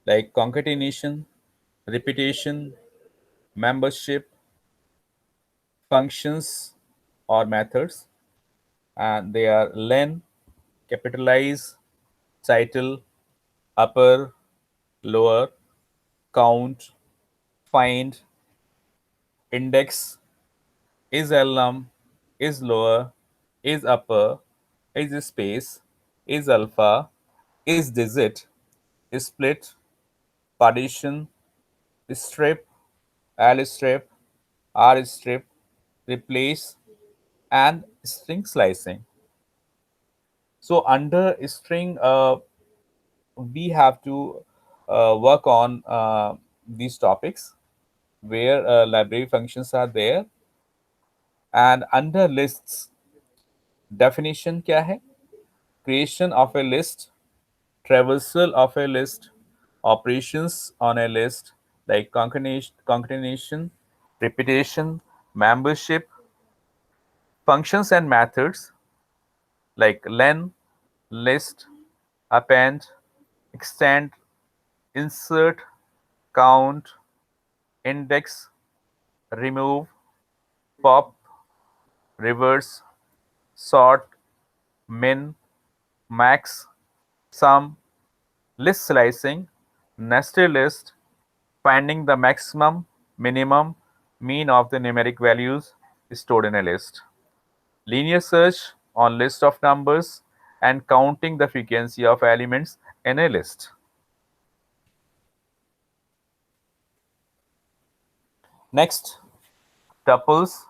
like concatenation, repetition, membership, functions or methods, and they are len, capitalize, title, upper, lower, count, find, index, is alum, is lower, is upper, is space, is alpha, is digit, is split, partition, strip, L strip, R strip, replace, and string slicing. So under string, we have to work on these topics where library functions are there. And under lists, definition क्या है? Creation of a list, traversal of a list, operations on a list like concatenation, repetition, membership, functions and methods like len, list, append, extend, insert, count, index, remove, pop, reverse, sort, min, max, sum, list slicing, nested list, finding the maximum, minimum, mean of the numeric values stored in a list, linear search on list of numbers, and counting the frequency of elements in a list. Next, tuples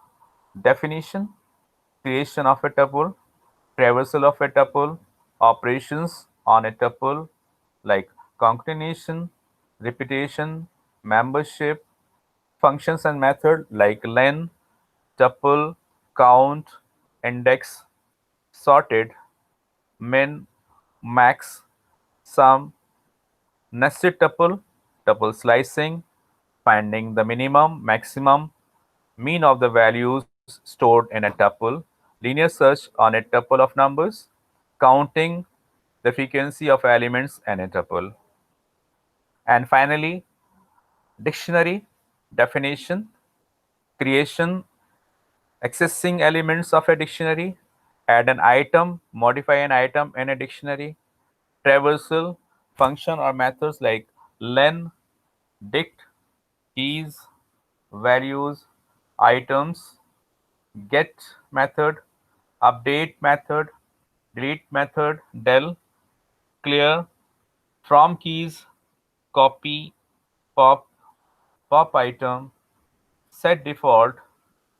definition, creation of a tuple, traversal of a tuple, operations on a tuple like concatenation, repetition, membership, functions and method like len, tuple, count, index, sorted, min, max, sum, nested tuple, tuple slicing, finding the minimum, maximum, mean of the values stored in a tuple, linear search on a tuple of numbers, counting the frequency of elements in a tuple. And finally, dictionary definition, creation, accessing elements of a dictionary, add an item, modify an item in a dictionary, traversal, function or methods like len, dict, keys, values, items, get method, update method, delete method, del, clear, from keys, copy, pop, pop item, set default,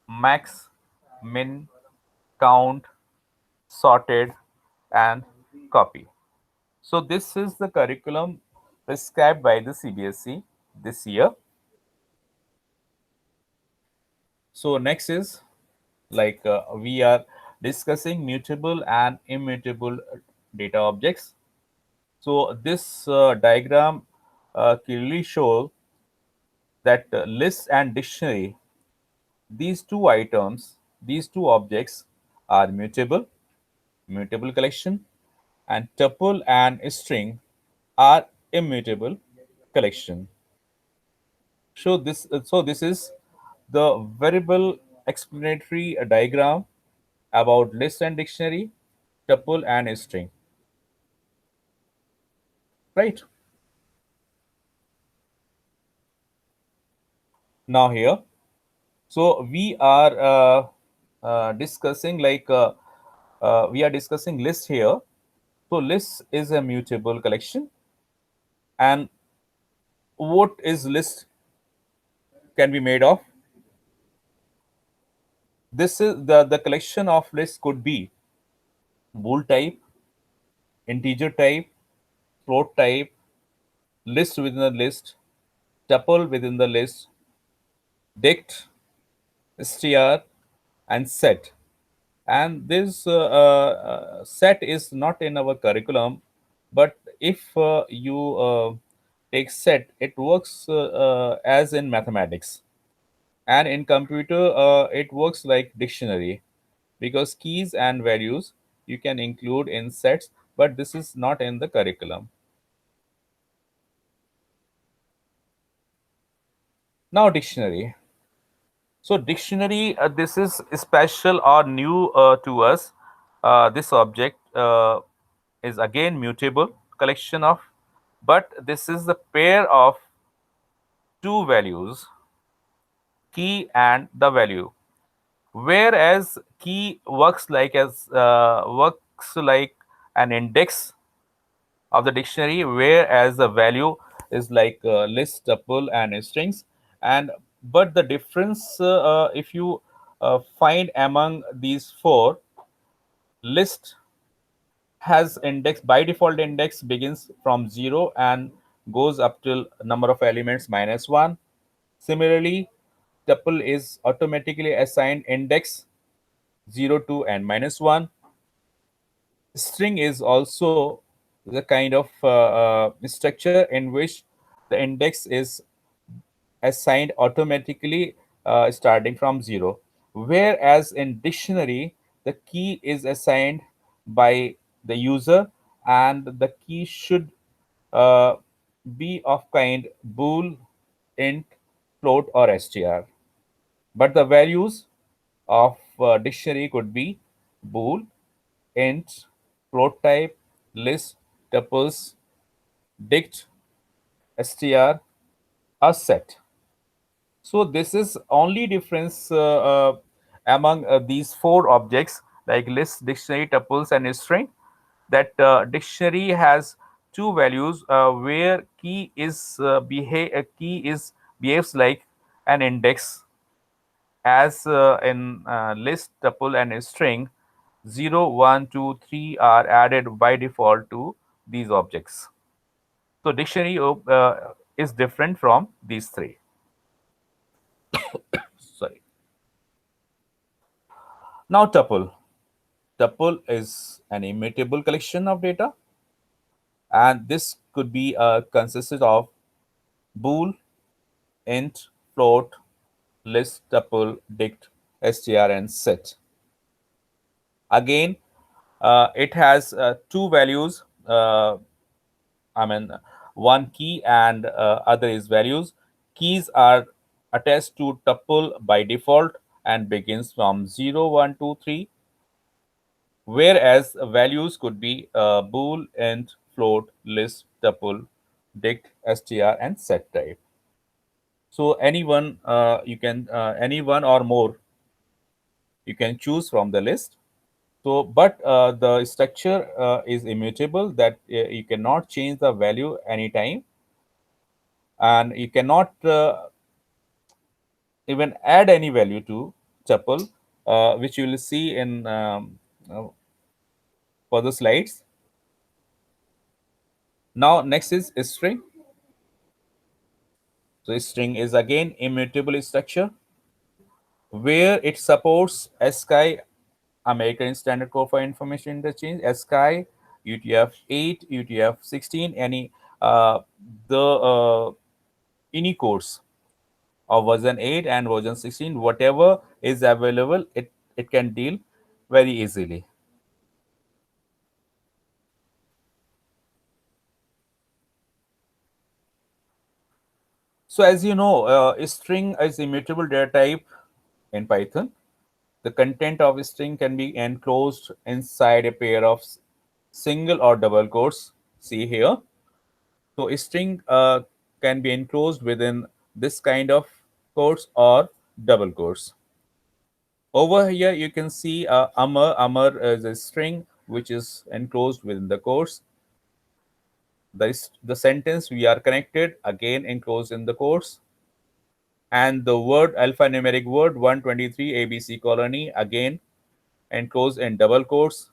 max, min, count, sorted, and copy. So this is the curriculum prescribed by the CBSE this year. So next is like we are discussing mutable and immutable data objects. So this diagram clearly shows that list and dictionary, these two items, these two objects are mutable, mutable collection, and tuple and string are immutable collection. So this is the variable explanatory diagram about list and dictionary, tuple and string. Right. Now here, so we are discussing list here. So list is a mutable collection, and what is list can be made of? This is the collection of lists could be bool type, integer type, float type, list within the list, tuple within the list, dict, str, and set. And this set is not in our curriculum, but if you take set, it works as in mathematics, and in computer it works like dictionary, because keys and values you can include in sets, but this is not in the curriculum. Now dictionary. So dictionary, this is special or new to us. This object is again mutable collection of, but this is the pair of two values, key and the value. Whereas key works like an index of the dictionary, whereas the value is like list, tuple, and strings. And but the difference, if you find among these four, list has index by default index begins from 0 and goes up till number of elements minus 1. Similarly, tuple is automatically assigned index 0, 2, and minus 1. String is also the kind of structure in which the index is assigned automatically starting from 0, whereas in dictionary the key is assigned by the user, and the key should uh, be of kind bool, int, float, or str. But the values of dictionary could be bool, int, float type, list, tuples, dict, str, a set. So this is only difference among these four objects like list, dictionary, tuples, and string. That dictionary has two values where key is behaves like an index, as in list, tuple, and string. 0, 1, 2, 3 are added by default to these objects. So dictionary is different from these three. Sorry. Now tuple. Tuple is an immutable collection of data, and this could be consisted of bool, int, float, list, tuple, dict, str, and set. Again, it has two values. I mean, one key and other is values. Keys are attached to tuple by default and begins from 0, 1, 2, 3. Whereas values could be bool, int, float, list, tuple, dict, str, and set type. So anyone or more you can choose from the list. So, but the structure is immutable, that you cannot change the value anytime, and you cannot even add any value to tuple, which you will see in further slides. Now, next is string. So string is again immutable structure where it supports ASCII, American Standard Code for Information Interchange, ASCII, UTF-8, UTF-16, any the any codes of version 8 and version 16, whatever is available, it can deal very easily. So as you know, a string is immutable data type in Python. The content of a string can be enclosed inside a pair of single or double quotes. See here. So a string can be enclosed within this kind of quotes or double quotes. Over here, you can see Amar. Amar is a string which is enclosed within the quotes. The sentence we are connected again enclosed in the quotes, and the word alphanumeric word 123 ABC colony again enclosed in double quotes.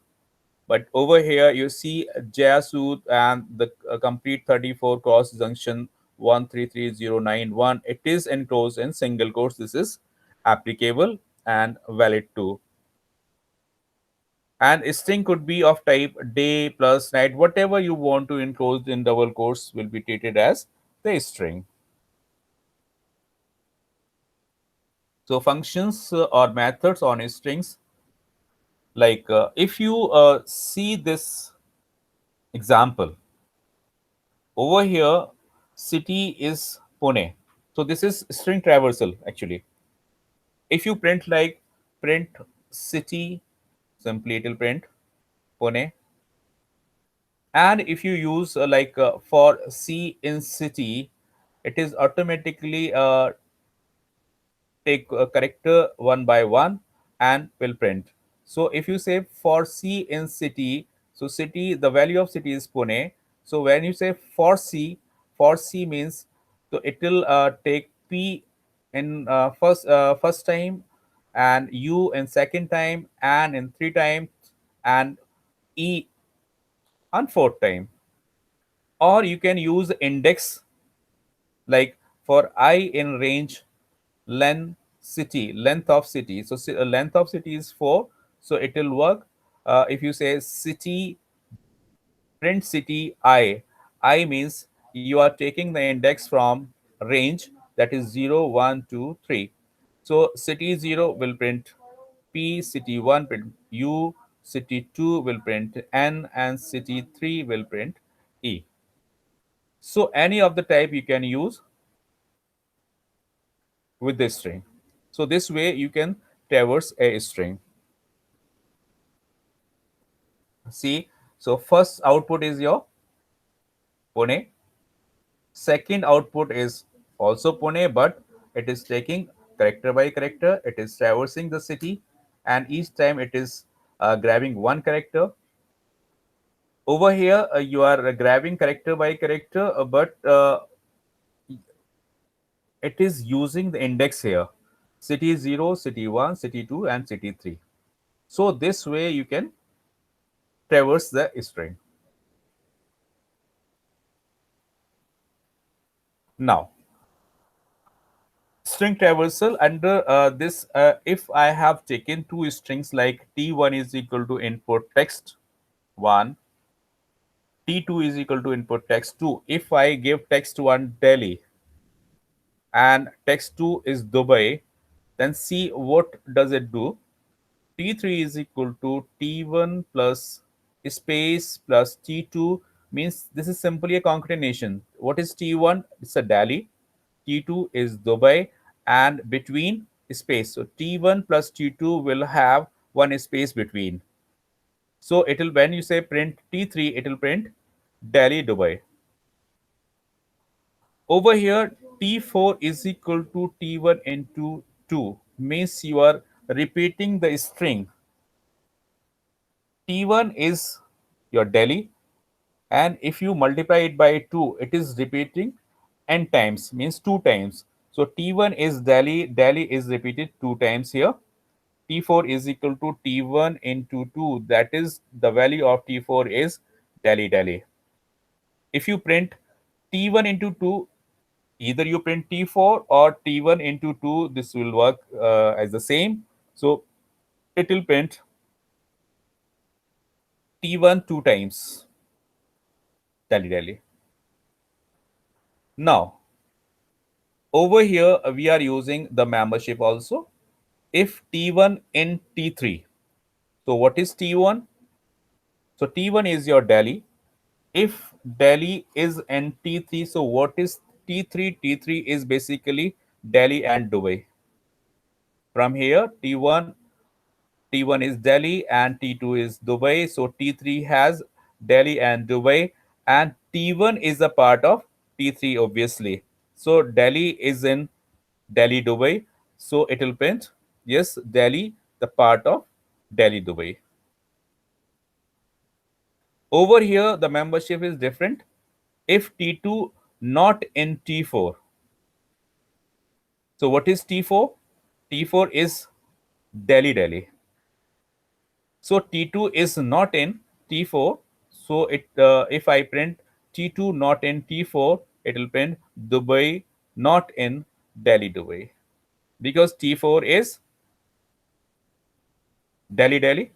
But over here you see Jayasud and the complete 34 cross junction 133091. It is enclosed in single quotes. This is applicable and valid too. And string could be of type day plus night. Whatever you want to enclose in double quotes will be treated as the string. So functions or methods on strings, like if you see this example over here, city is Pune. So this is string traversal actually. If you print like print city, simply it will print Pune. And if you use for C in city, it is automatically take a character one by one and will print. So if you say for C in city, so city, the value of city is Pune. So when you say for C means, so it will take P in first time, and U in second time, and in three times, and E on fourth time. Or you can use index, like for I in range, length of city. So length of city is 4, so it will work. If you say city, print city I means you are taking the index from range, that is 0, 1, 2, 3. So city 0 will print P, city 1 print U, city 2 will print N, and city 3 will print E. So any of the type you can use with this string. So this way you can traverse a string. See, so first output is your Pune. Second output is also Pune, but it is taking character by character. It is traversing the city, and each time it is grabbing one character. Over here, you are grabbing character by character, but it is using the index here. City 0, city 1, city 2, and city 3. So this way you can traverse the string. Now, string traversal under this, if I have taken two strings like T1 is equal to input text 1, T2 is equal to input text 2. If I give text 1 Delhi and text 2 is Dubai, then see what does it do. T3 is equal to T1 plus space plus T2, means this is simply a concatenation. What is T1? It's a Delhi. T2 is Dubai, and between space. So T1 plus T2 will have one space between. So it will, when you say print T3, it will print Delhi, Dubai. Over here, T4 is equal to T1 into 2, means you are repeating the string. T1 is your Delhi, and if you multiply it by 2, it is repeating n times, means 2 times. So T1 is Delhi, Delhi is repeated 2 times here. T4 is equal to T1 into 2, that is the value of T4 is Delhi, Delhi. If you print T1 into 2, either you print T4 or T1 into 2, this will work as the same. So it will print T1 2 times, Delhi, Delhi. Now, over here, we are using the membership also. If T1 in T3, so what is T1? So T1 is your Delhi. If Delhi is in T3, so what is T3? T3 is basically Delhi and Dubai. From here, T1 is Delhi and T2 is Dubai. So T3 has Delhi and Dubai, and T1 is a part of T3 obviously. So Delhi is in Delhi, Dubai. So it will print, yes, Delhi, the part of Delhi, Dubai. Over here, the membership is different. If T2 not in T4, so what is T4? T4 is Delhi, Delhi. So T2 is not in T4. So it if I print T2 not in T4, it will print Dubai not in Delhi, Dubai, because T4 is Delhi, Delhi.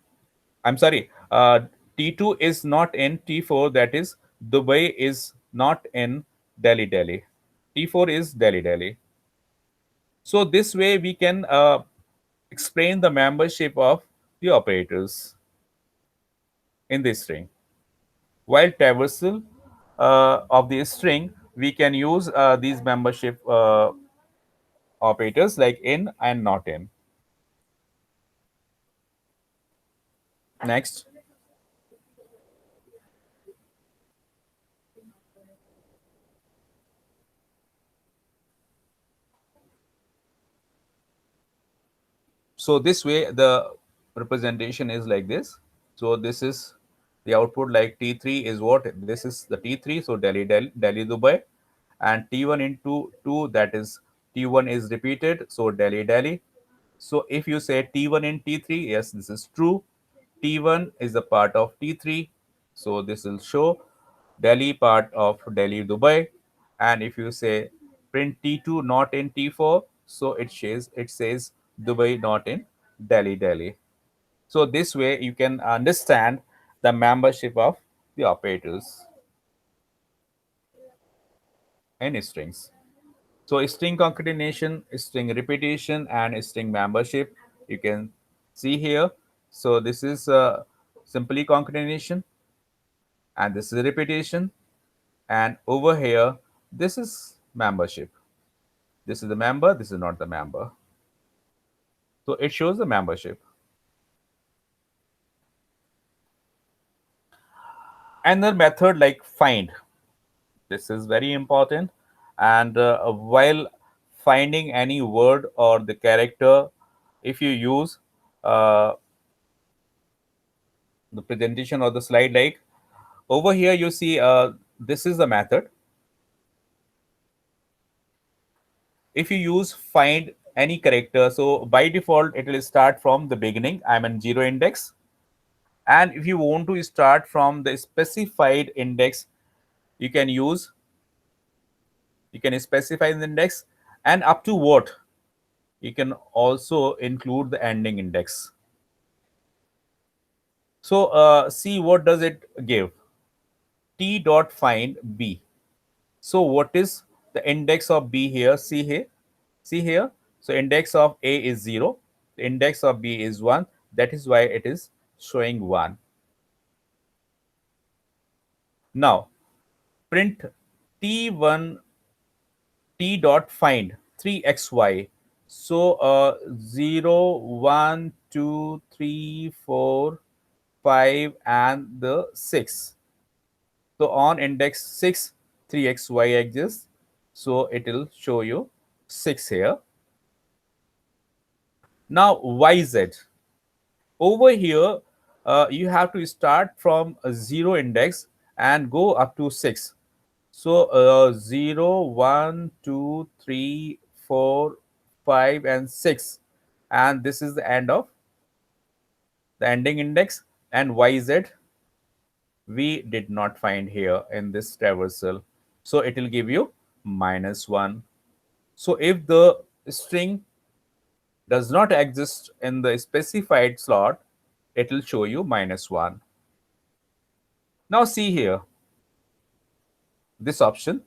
I'm sorry. T2 is not in T4. That is Dubai is not in Delhi, Delhi. T4 is Delhi, Delhi. So this way we can explain the membership of the operators in this string. While traversal of the string, we can use these membership operators like in and not in. Next. So this way the representation is like this. So this is the output, like T3 is what? This is the T3, so Delhi Dubai, and T1 into 2, that is T1 is repeated, so Delhi. So if you say T1 in T3, yes, this is true. T1 is a part of T3, so this will show Delhi part of Delhi Dubai. And if you say print T2 not in T4, so it says Dubai not in Delhi. So this way you can understand the membership of the operators in strings. So string concatenation, string repetition, and string membership you can see here. So this is simply concatenation, and this is repetition, and over here this is membership. This is the member, this is not the member. So it shows the membership. Another method like find. This is very important. And while finding any word or the character, if you use uh, the presentation or the slide, like over here you see this is the method. If you use find any character, so by default it will start from the beginning. I'm in zero index. And if you want to start from the specified index, you can use, you can specify the index, and up to what, you can also include the ending index. So see what does it give. T dot find B. So what is the index of B here? See here. So index of A is 0. The index of B is 1. That is why it is showing 1. Now print T1 T dot find 3xy. So 0, 1, 2, 3, 4, 5, and the 6. So on index 6, 3xy exists. So it will show you 6 here. Now yz. Over here, you have to start from a 0 index and go up to 6. So 0, 1, 2, 3, 4, 5, and 6. And this is the end of the ending index. And yz we did not find here in this traversal. So it will give you -1. So if the string does not exist in the specified slot, it will show you -1. Now see here, this option,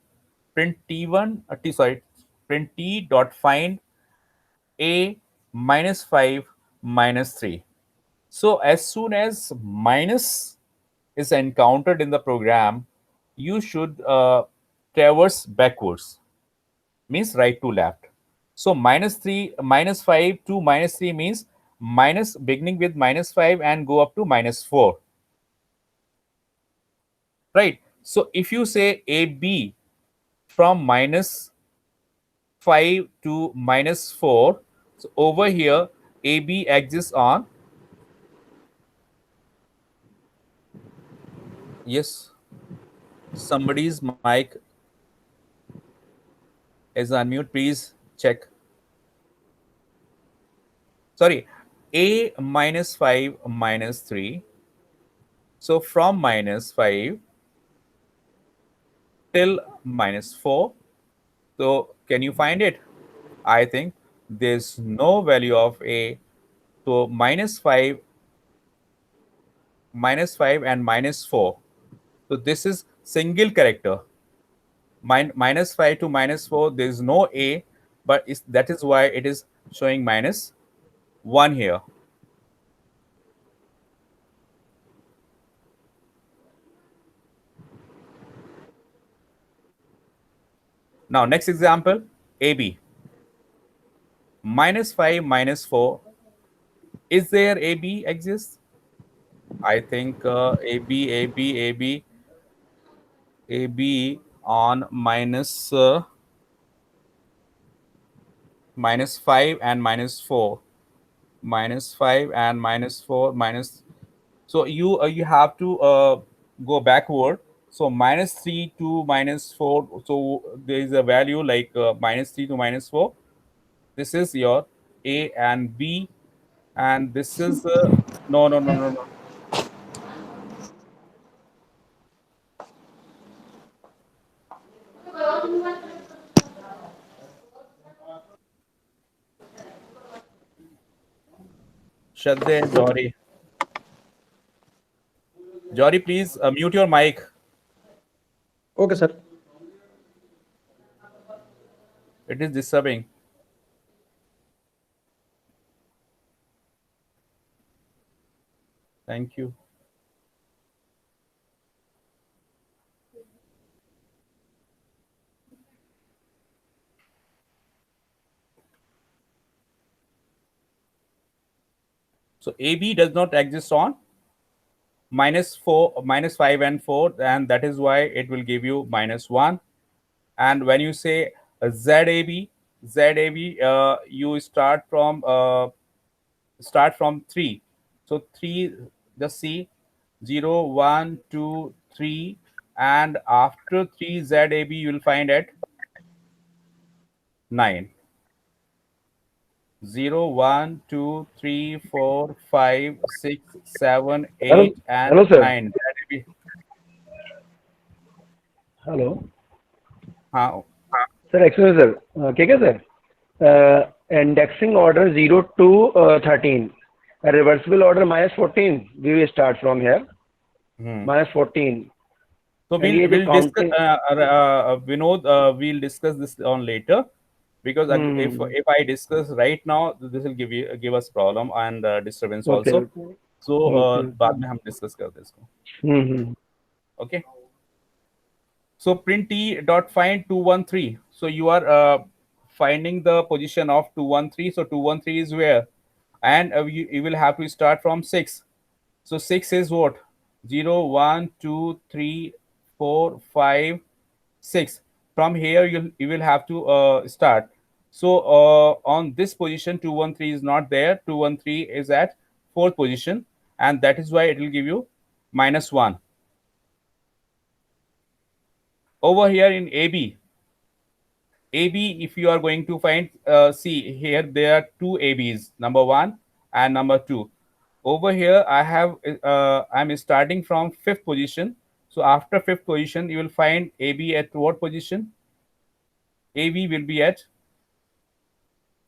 print T1, sorry, print T dot find A -5 -3. So as soon as minus is encountered in the program, you should traverse backwards, means right to left. So -3, -5 to -3 means minus beginning with -5 and go up to -4. Right. So if you say AB from -5 to -4, so over here AB exists on, yes, somebody's mic is unmute, please check. Sorry, A -5 -3. So from -5 till -4. So can you find it? I think there's no value of A. So -5 and -4. So this is single character. -5 to -4, there is no A, but that is why it is showing -1 here. Now next example, AB. -5 -4. Is there AB exists? I think AB on -5 and -4. -5 and -4 minus. So you have to go backward. So -3 to -4. So there is a value like -3 to -4. This is your A and B, and this is no, no, no, no, no. Shraddha, Jory. Jory, please mute your mic. Okay, sir. It is disturbing. Thank you. So AB does not exist on -4, -5 and 4, and that is why it will give you -1. And when you say ZAB, you start from 3. So 3, just see 0, 1, 2, 3, and after 3 ZAB you will find at 9. 0, 1, 2, 3, 4, 5, 6, 7, Hello, 8, and hello, sir. 9. ZAB. Hello, हाँ, sir. Excuse me, sir. क्या sir? Indexing order 0 to 13. A reversible order -14. We will start from here. hmm. -14. So And ये जो we'll discuss, counting. Vinod. We'll discuss this on later, because Hmm. if I discuss right now, this will give us problem and disturbance Okay. also. Okay. So Okay. बाद में हम discuss करते हैं इसको. Hmm. Okay. So print t dot find 213. So you are finding the position of 213. So 213 is where, and you will have to start from 6. So 6 is what? 0, 1, 2, 3, 4, 5, 6. From here you will have to start. So on this position 213 is not there. 213 is at fourth position, and that is why it will give you -1. Over here in AB, if you are going to find, see here there are two ABs, number 1 and number 2. Over here I'm starting from fifth position. So after fifth position, you will find AB at what position? AB will be at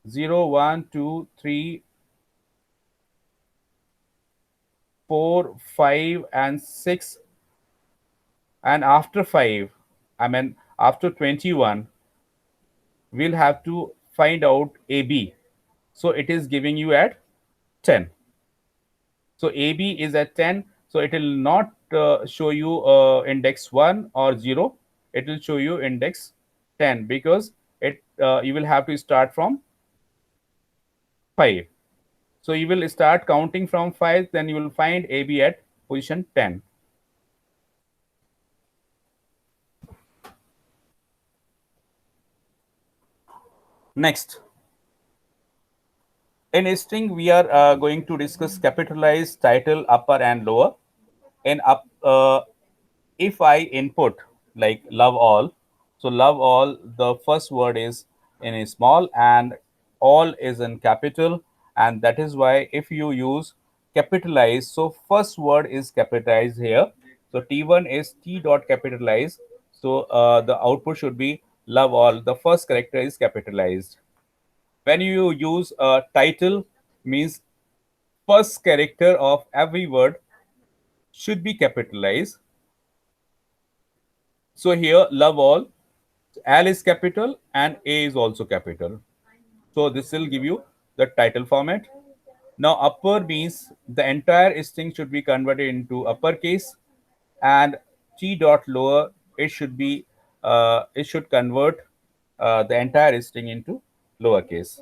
0, 1, 2, 3, 4, 5, and 6. And after 5, I mean after 21, we'll have to find out AB. So it is giving you at 10. So AB is at 10. So it will not show you index 1 or 0. It will show you index 10, because you will have to start from 5. So you will start counting from 5, then you will find AB at position 10. Next, in string, we are going to discuss capitalized, title, upper, and lower. In if I input like love all, so love all, the first word is in a small and all is in capital, and that is why if you use capitalize, so first word is capitalized here. So T1 is T dot capitalize. So the output should be love all. The first character is capitalized. When you use a title, means first character of every word should be capitalized. So here love all, L is capital and A is also capital. So this will give you the title format. Now upper means the entire string should be converted into uppercase, and T dot lower, it should convert the entire string into lowercase.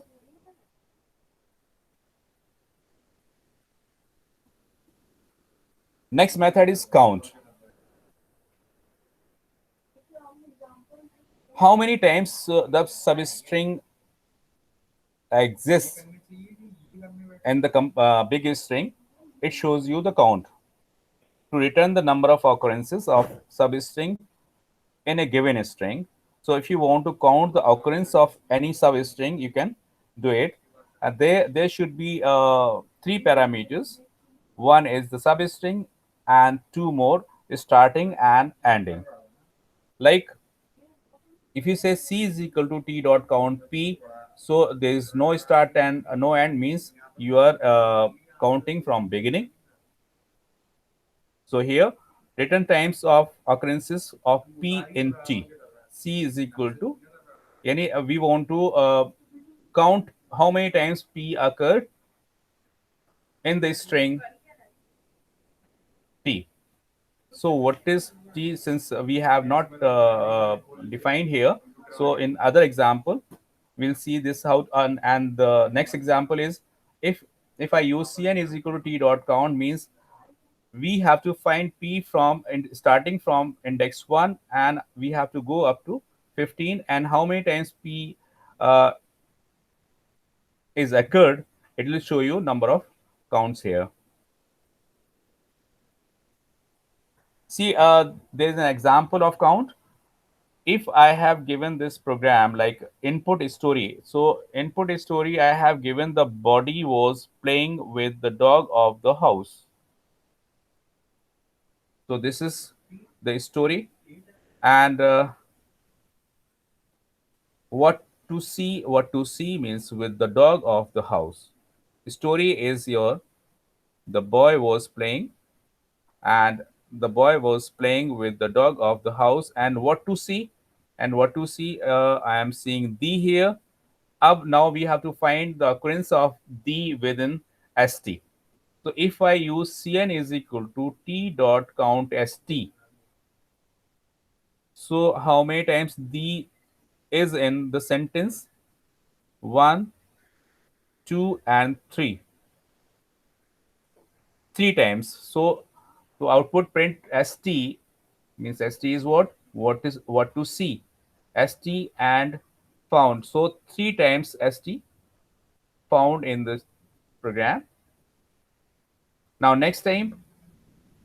Next method is count. How many times the substring exists in the big string? It shows you the count. To return the number of occurrences of substring in a given string. So if you want to count the occurrence of any substring, you can do it. And there should be three parameters. One is the substring and two more, starting and ending. Like if you say c is equal to t dot count p, so there is no start and no end, means you are counting from beginning. So here, return times of occurrences of p in t. C is equal to any. We want to count how many times p occurred in the string t. So what is t? Since we have not defined here, so in other example, we'll see this how. And the next example is if I use cn is equal to t dot count, means we have to find p from starting from index 1 and we have to go up to 15, and how many times p uh, is occurred, it will show you number of counts here. See, there is an example of count. If I have given this program like input story, so input story, I have given the body was playing with the dog of the house. So this is the story. And what to see means with the dog of the house. Story is your the boy was playing, and the boy was playing with the dog of the house. And what to see, I am seeing the here. Up now we have to find the occurrence of the within st. So if I use cn is equal to t dot count st, so how many times the is in the sentence? 1, 2, and 3. 3 times. So to output print st, means st is what to see, st and found. So 3 times st found in this program. Now next time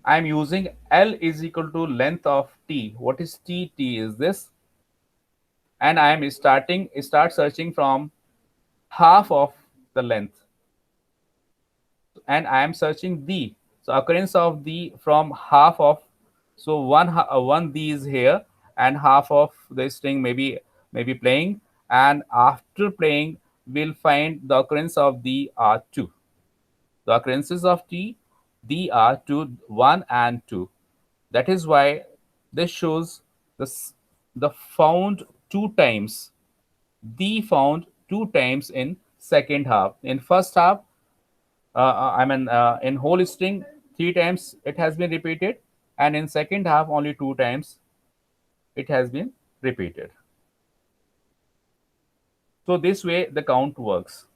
I am using l is equal to length of t. What is t? T is this, and I am start searching from half of the length, and I am searching the. So occurrence of the from half of, so one the is here, and half of the string maybe playing, and after playing we'll find the occurrence of the are 2. The occurrences of t, the are 2, 1 and 2. That is why this shows this the found 2 times, the found 2 times in second half. In first half, I mean, in whole string, 3 times it has been repeated, and in second half, only 2 times it has been repeated. So this way the count works.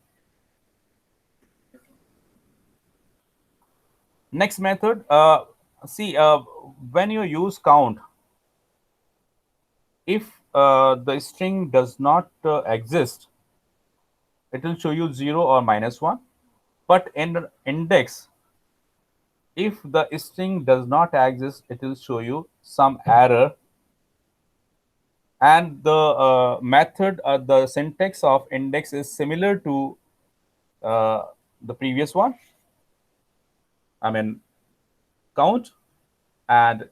Next method, see, when you use count, if the string does not exist, it will show you 0 or -1. But in index, if the string does not exist, it will show you some error. And the method, the syntax of index is similar to uh, the previous one. I mean, count and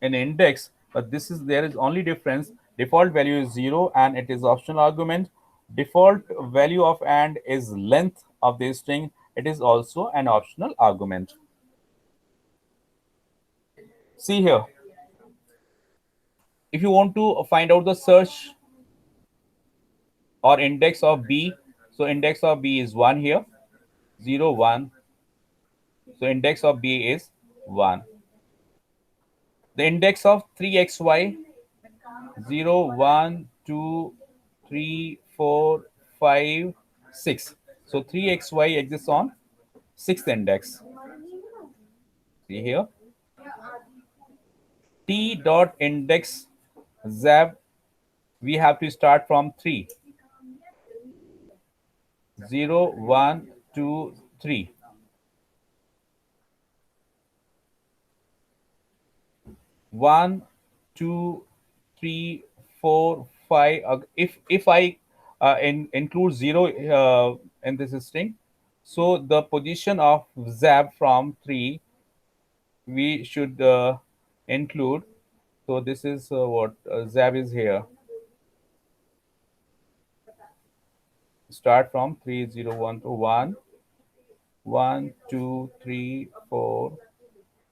in index, but there is only difference. Default value is 0 and it is optional argument. Default value of and is length of the string. It is also an optional argument. See here, if you want to find out the search or index of b, so index of b is 1 here, 0 1. So index of b is 1. The index of 3xy, 0 1 2 3 4 5 6. So 3xy exists on 6th index. See here. T dot index ZAB, we have to start from 3. 0, 1, 2, 3. 1, 2, 3, 4, 5. If I include 0 in this string, so the position of ZAB from 3 we should include. So this is what ZAB is here. Start from 3, 0, 1 to 1, 1, 2, 3, 4,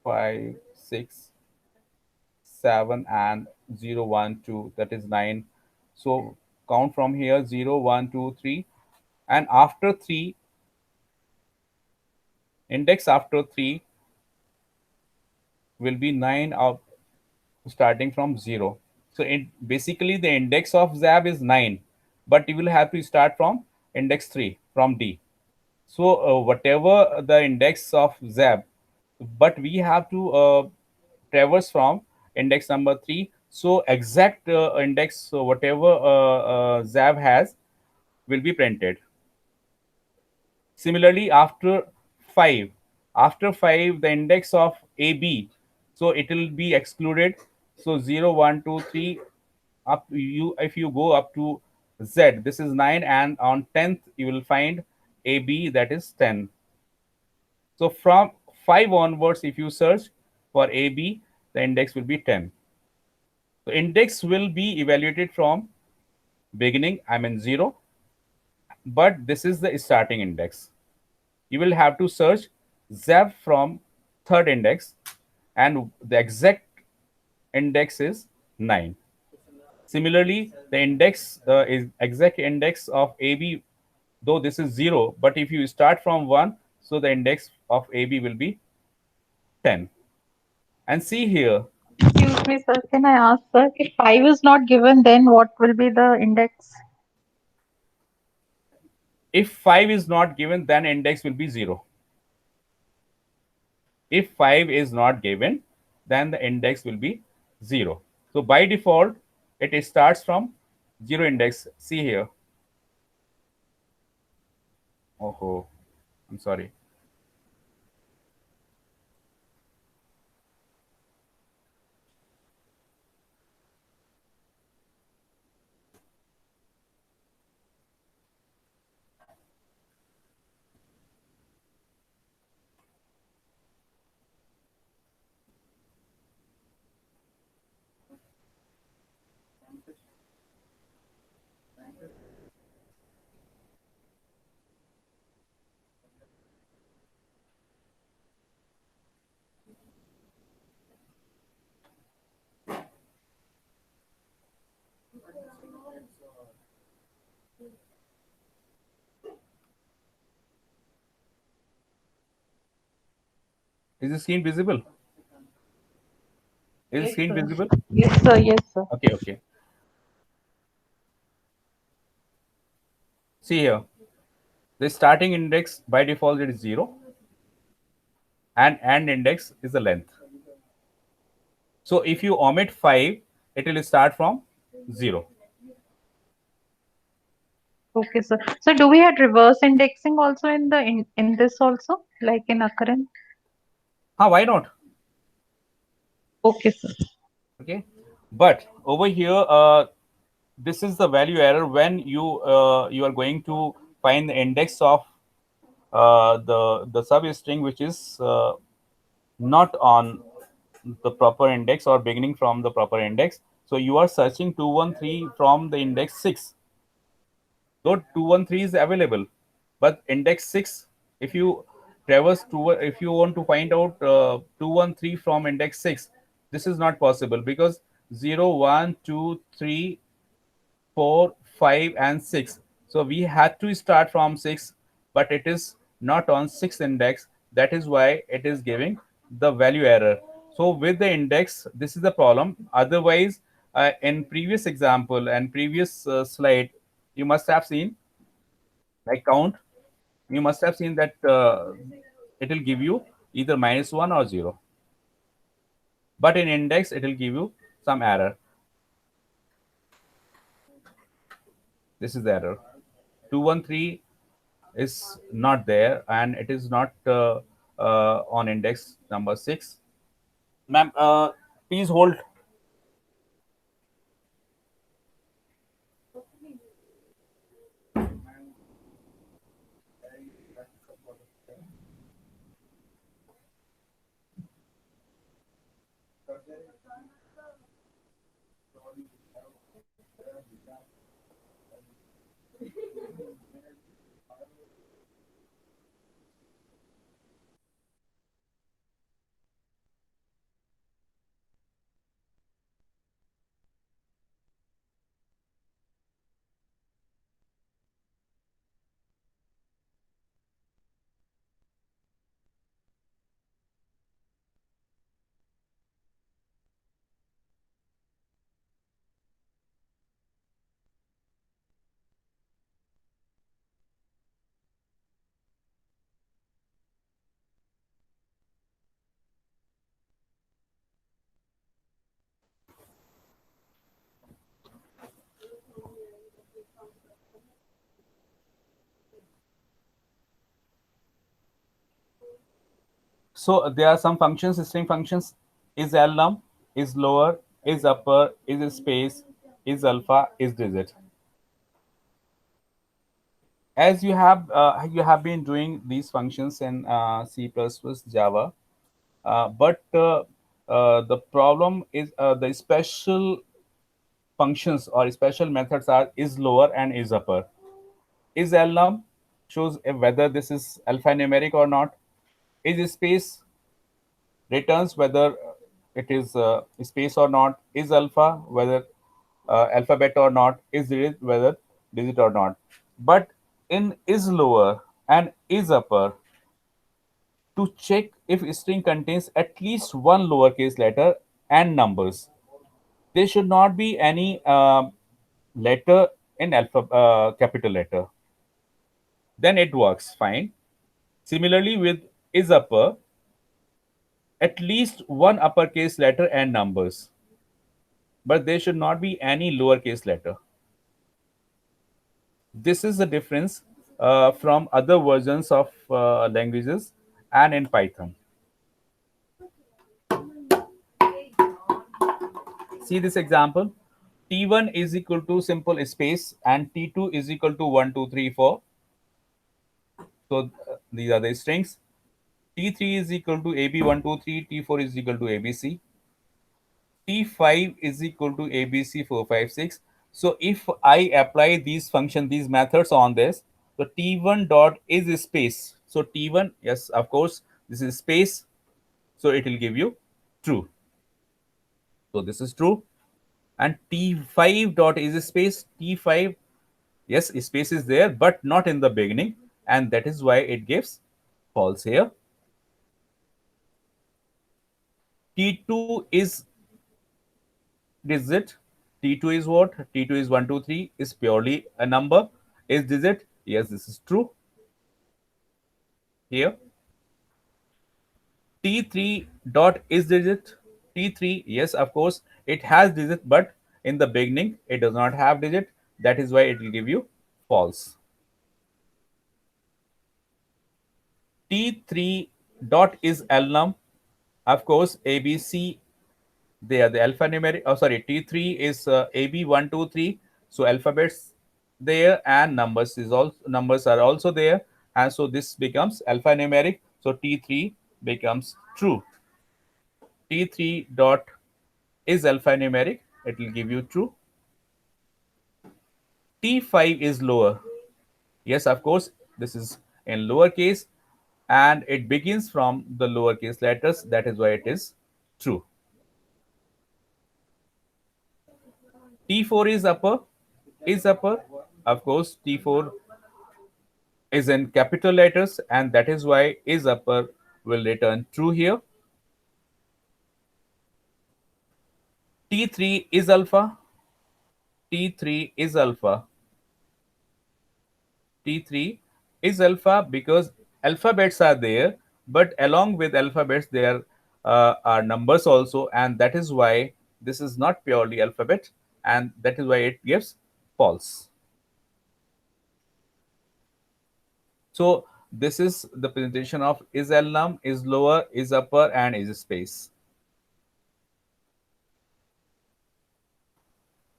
5, 6, 7, and 0, 1, 2. That is 9. So count from here 0, 1, 2, 3. And after 3, index after 3 will be 9 of starting from 0. So basically the index of ZAB is 9, but you will have to start from index 3 from D. So whatever the index of ZAB, but we have to traverse from index number 3. So exact index, so whatever ZAB has will be printed. Similarly, after 5, the index of AB, so it will be excluded. So 0, 1, 2, 3, up you if you go up to Z, this is 9, and on 10th you will find AB, that is 10. So from 5 onwards, if you search for AB, the index will be 10. The index will be evaluated from beginning, I mean 0, but this is the starting index. You will have to search ZAB from third index, and the exact index is 9. Similarly, the index is exact index of AB, though this is 0, but if you start from 1, so the index of AB will be 10. And see here, Excuse me, sir. Can I ask, sir, if 5 is not given, then what will be the index? if 5 is not given, then index will be 0. If 5 is not given, then the index will be 0. So by default, it starts from 0 index. See here. Oh, I'm sorry. Is the screen visible? Is the Yes, screen sir. visible? Yes, sir. Yes, sir. Okay. See here. The starting index by default it is 0, and end index is the length. So if you omit 5, it will start from 0. Okay, sir. So do we have reverse indexing also in the in this also, like in occurrence? Why not? Okay, sir. Okay. But over here, this is the value error when you are going to find the index of the substring which is not on the proper index or beginning from the proper index. So you are searching 213 from the index 6. Though 213 is available, but index 6, if you traverse to, if you want to find out 213 from index 6, this is not possible because 0, 1, 2, 3, 4, 5, and 6. So we had to start from 6, but it is not on 6 index. That is why it is giving the value error. So with the index, this is the problem. Otherwise, in previous example and previous slide, you must have seen, like count, you must have seen that it will give you either -1 or 0. but in index it will give you some error. This is the error. 213 is not there, and it is not on index number 6. Ma'am, please hold. So there are some functions, string functions. Is elnum, is lower, is upper, is space, is alpha, is digit. As you have been doing these functions in C++, Java, but the problem is the special functions or special methods are is lower and is upper. Is elnum shows whether this is alphanumeric or not. Is space returns whether it is space or not. Is alpha whether alphabet or not. Is digit whether digit or not. But in is lower and is upper, to check if string contains at least one lowercase letter and numbers, there should not be any letter in capital letter. Then it works fine. Similarly, with is upper, at least one uppercase letter and numbers, but there should not be any lowercase letter. This is the difference from other versions of languages and in Python. See this example. T1 is equal to simple space and T2 is equal to 1, 2, 3, 4. So these are the strings. T3 is equal to AB1, 2, 3. T4 is equal to ABC. T5 is equal to ABC 4, 5, 6. So if I apply these function, these methods on this, so T1 dot is space. So T1, yes, of course, this is space. So it will give you true. So this is true. And T5 dot is space. T5, yes, space is there, but not in the beginning. And that is why it gives false here. T2 is digit. T2 is what? T2 is 1, 2, 3, is purely a number. Is digit? Yes, this is true. Here. T3 dot is digit. T3, yes, of course, it has digit, but in the beginning, it does not have digit. That is why it will give you false. T3 dot is elnum. Of course, ABC, they are the alphanumeric. Oh, sorry, T3 is AB1, 2, 3. So alphabets there and numbers are also there. And so this becomes alphanumeric. So T3 becomes true. T3 dot is alphanumeric. It will give you true. T5 is lower. Yes, of course, this is in lowercase and it begins from the lowercase letters. That is why it is true. T4 is upper. Is upper. Of course, T4 is in capital letters and that is why is upper will return true here. T3 is alpha. T3 is alpha. T3 is alpha because alphabets are there, but along with alphabets, there are numbers also, and that is why this is not purely alphabet, and that is why it gives false. So this is the presentation of is elnum, is lower, is upper, and is space.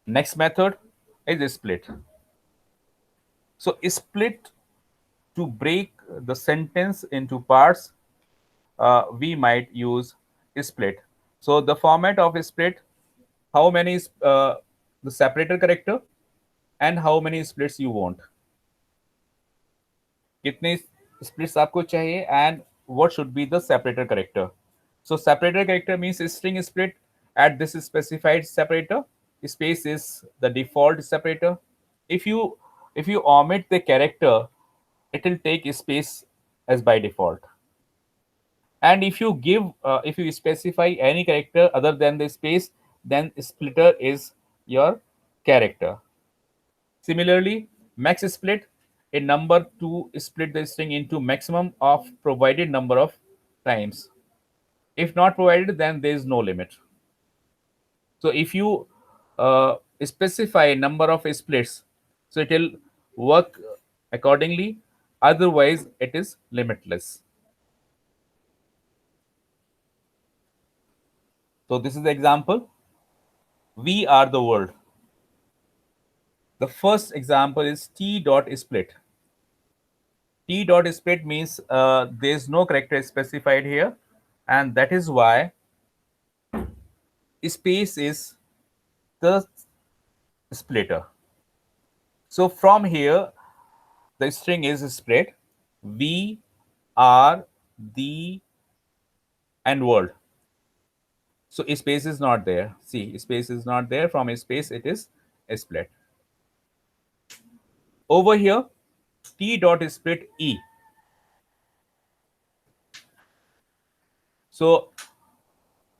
Next method is split. So split, to break the sentence into parts, we might use split. So the format of split, how many is the separator character and how many splits you want. कितने splits आपको चाहिए and what should be the separator character. So separator character means string split at this specified separator. Space is the default separator. If you omit the character, it will take space as by default. And if you specify any character other than the space, then splitter is your character. Similarly, max split, a number to split the string into maximum of provided number of times. If not provided, then there is no limit. So if you specify a number of splits, so it will work accordingly. Otherwise, it is limitless. So this is the example. We are the world. The first example is T dot split. T dot split means there is no character specified here, and that is why space is the splitter. So from here, the string is split. We are the and world. So space is not there. See, space is not there. From space, it is split. Over here, T dot split E. So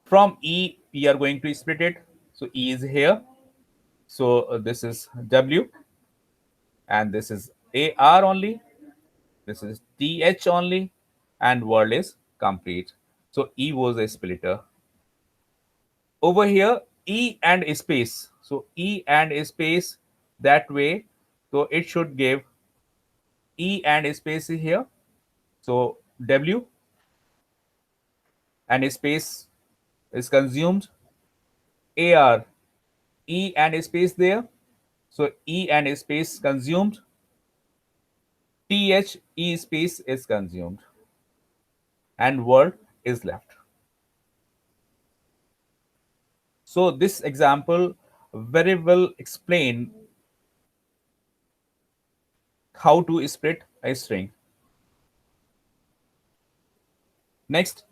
from E, we are going to split it. So E is here. So this is W, and this is AR only. This is TH only, and world is complete. So E was a splitter. Over here, E and space. So E and space, that way. So it should give E and space here. So W and space is consumed. AR, E and space there. So E and space consumed. TH, E space is consumed. And world is left. So this example very well explain how to split a string. Next,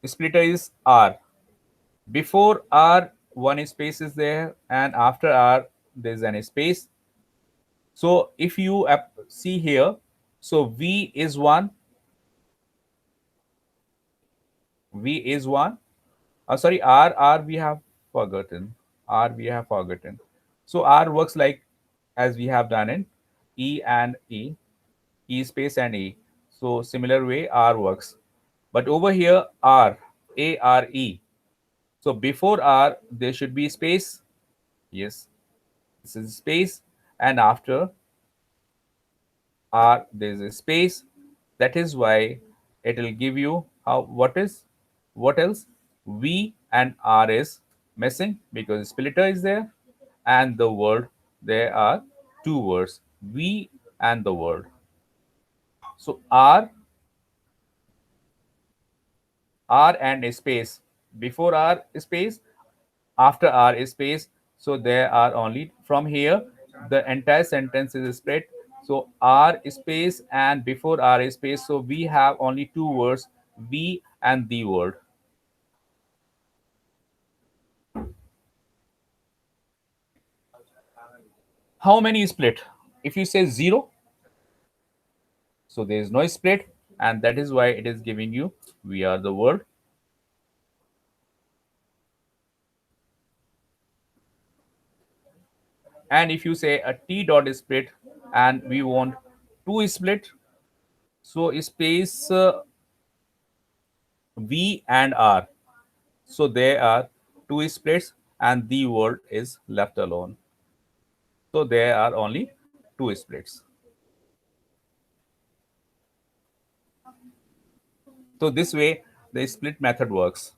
splitter is R. Before R, one space is there, and after R, there is an space. So if you see here, so V is 1, V is 1. Sorry, R we have forgotten. R we have forgotten. So R works like as we have done in E and E, E space and E. So similar way R works. But over here, R, A-R-E. So before R, there should be space. Yes, this is space. And after R, there is a space. That is why it will give you what else? V and R is missing because splitter is there, and the word, there are two words, V and the word. So R and a space. Before R space, after R is space. So there are only from here the entire sentence is split. So R space and before R is space. So we have only two words, we and the word. How many split? If you say 0, so there is no split, and that is why it is giving you we are the world. And if you say a T dot split and we want two split, so space V and R. So there are two splits and the word is left alone. So there are only two splits. So this way the split method works.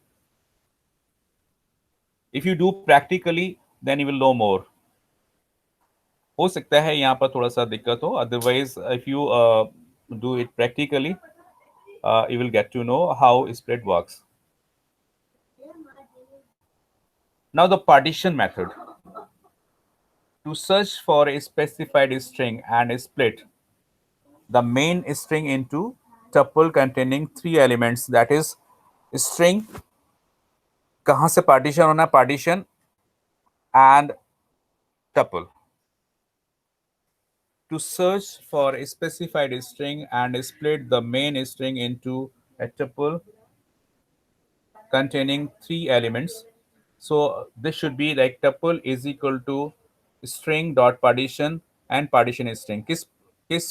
If you do practically, then you will know more. हो सकता है यहाँ पर थोड़ा सा दिक्कत हो, otherwise if you do it practically, you will get to know how split works. Now the partition method. To search for a specified string and split the main string into tuple containing three elements, that is string कहाँ से partition होना, partition and tuple. To search for a specified string and split the main string into a tuple containing three elements. So this should be like tuple is equal to string dot partition and partition string. किस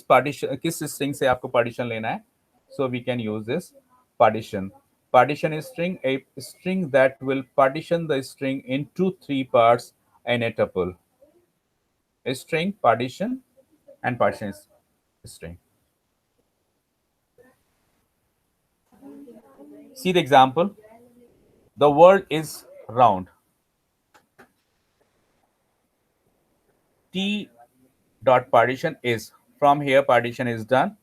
partition किस string से आपको partition लेना है? So we can use this partition. Partition string, a string that will partition the string into three parts in a tuple. A string, partition, and partition string. See the example. The world is round. T dot partition is, from here partition is done.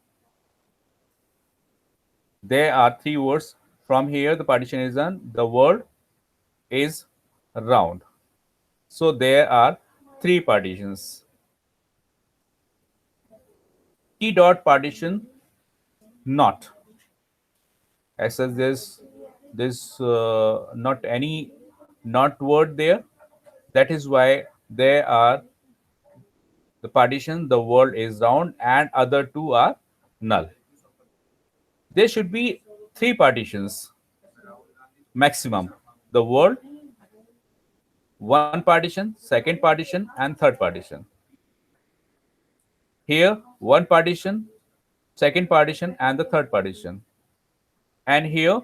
There are three words. From here the partition is done. The word is round. So there are three partitions. T dot partition not. As such, there's not any not word there. That is why there are the partition, the word is round, and other two are null. There should be three partitions maximum. The word, one partition, second partition, and third partition. Here, one partition, second partition, and the third partition. And here,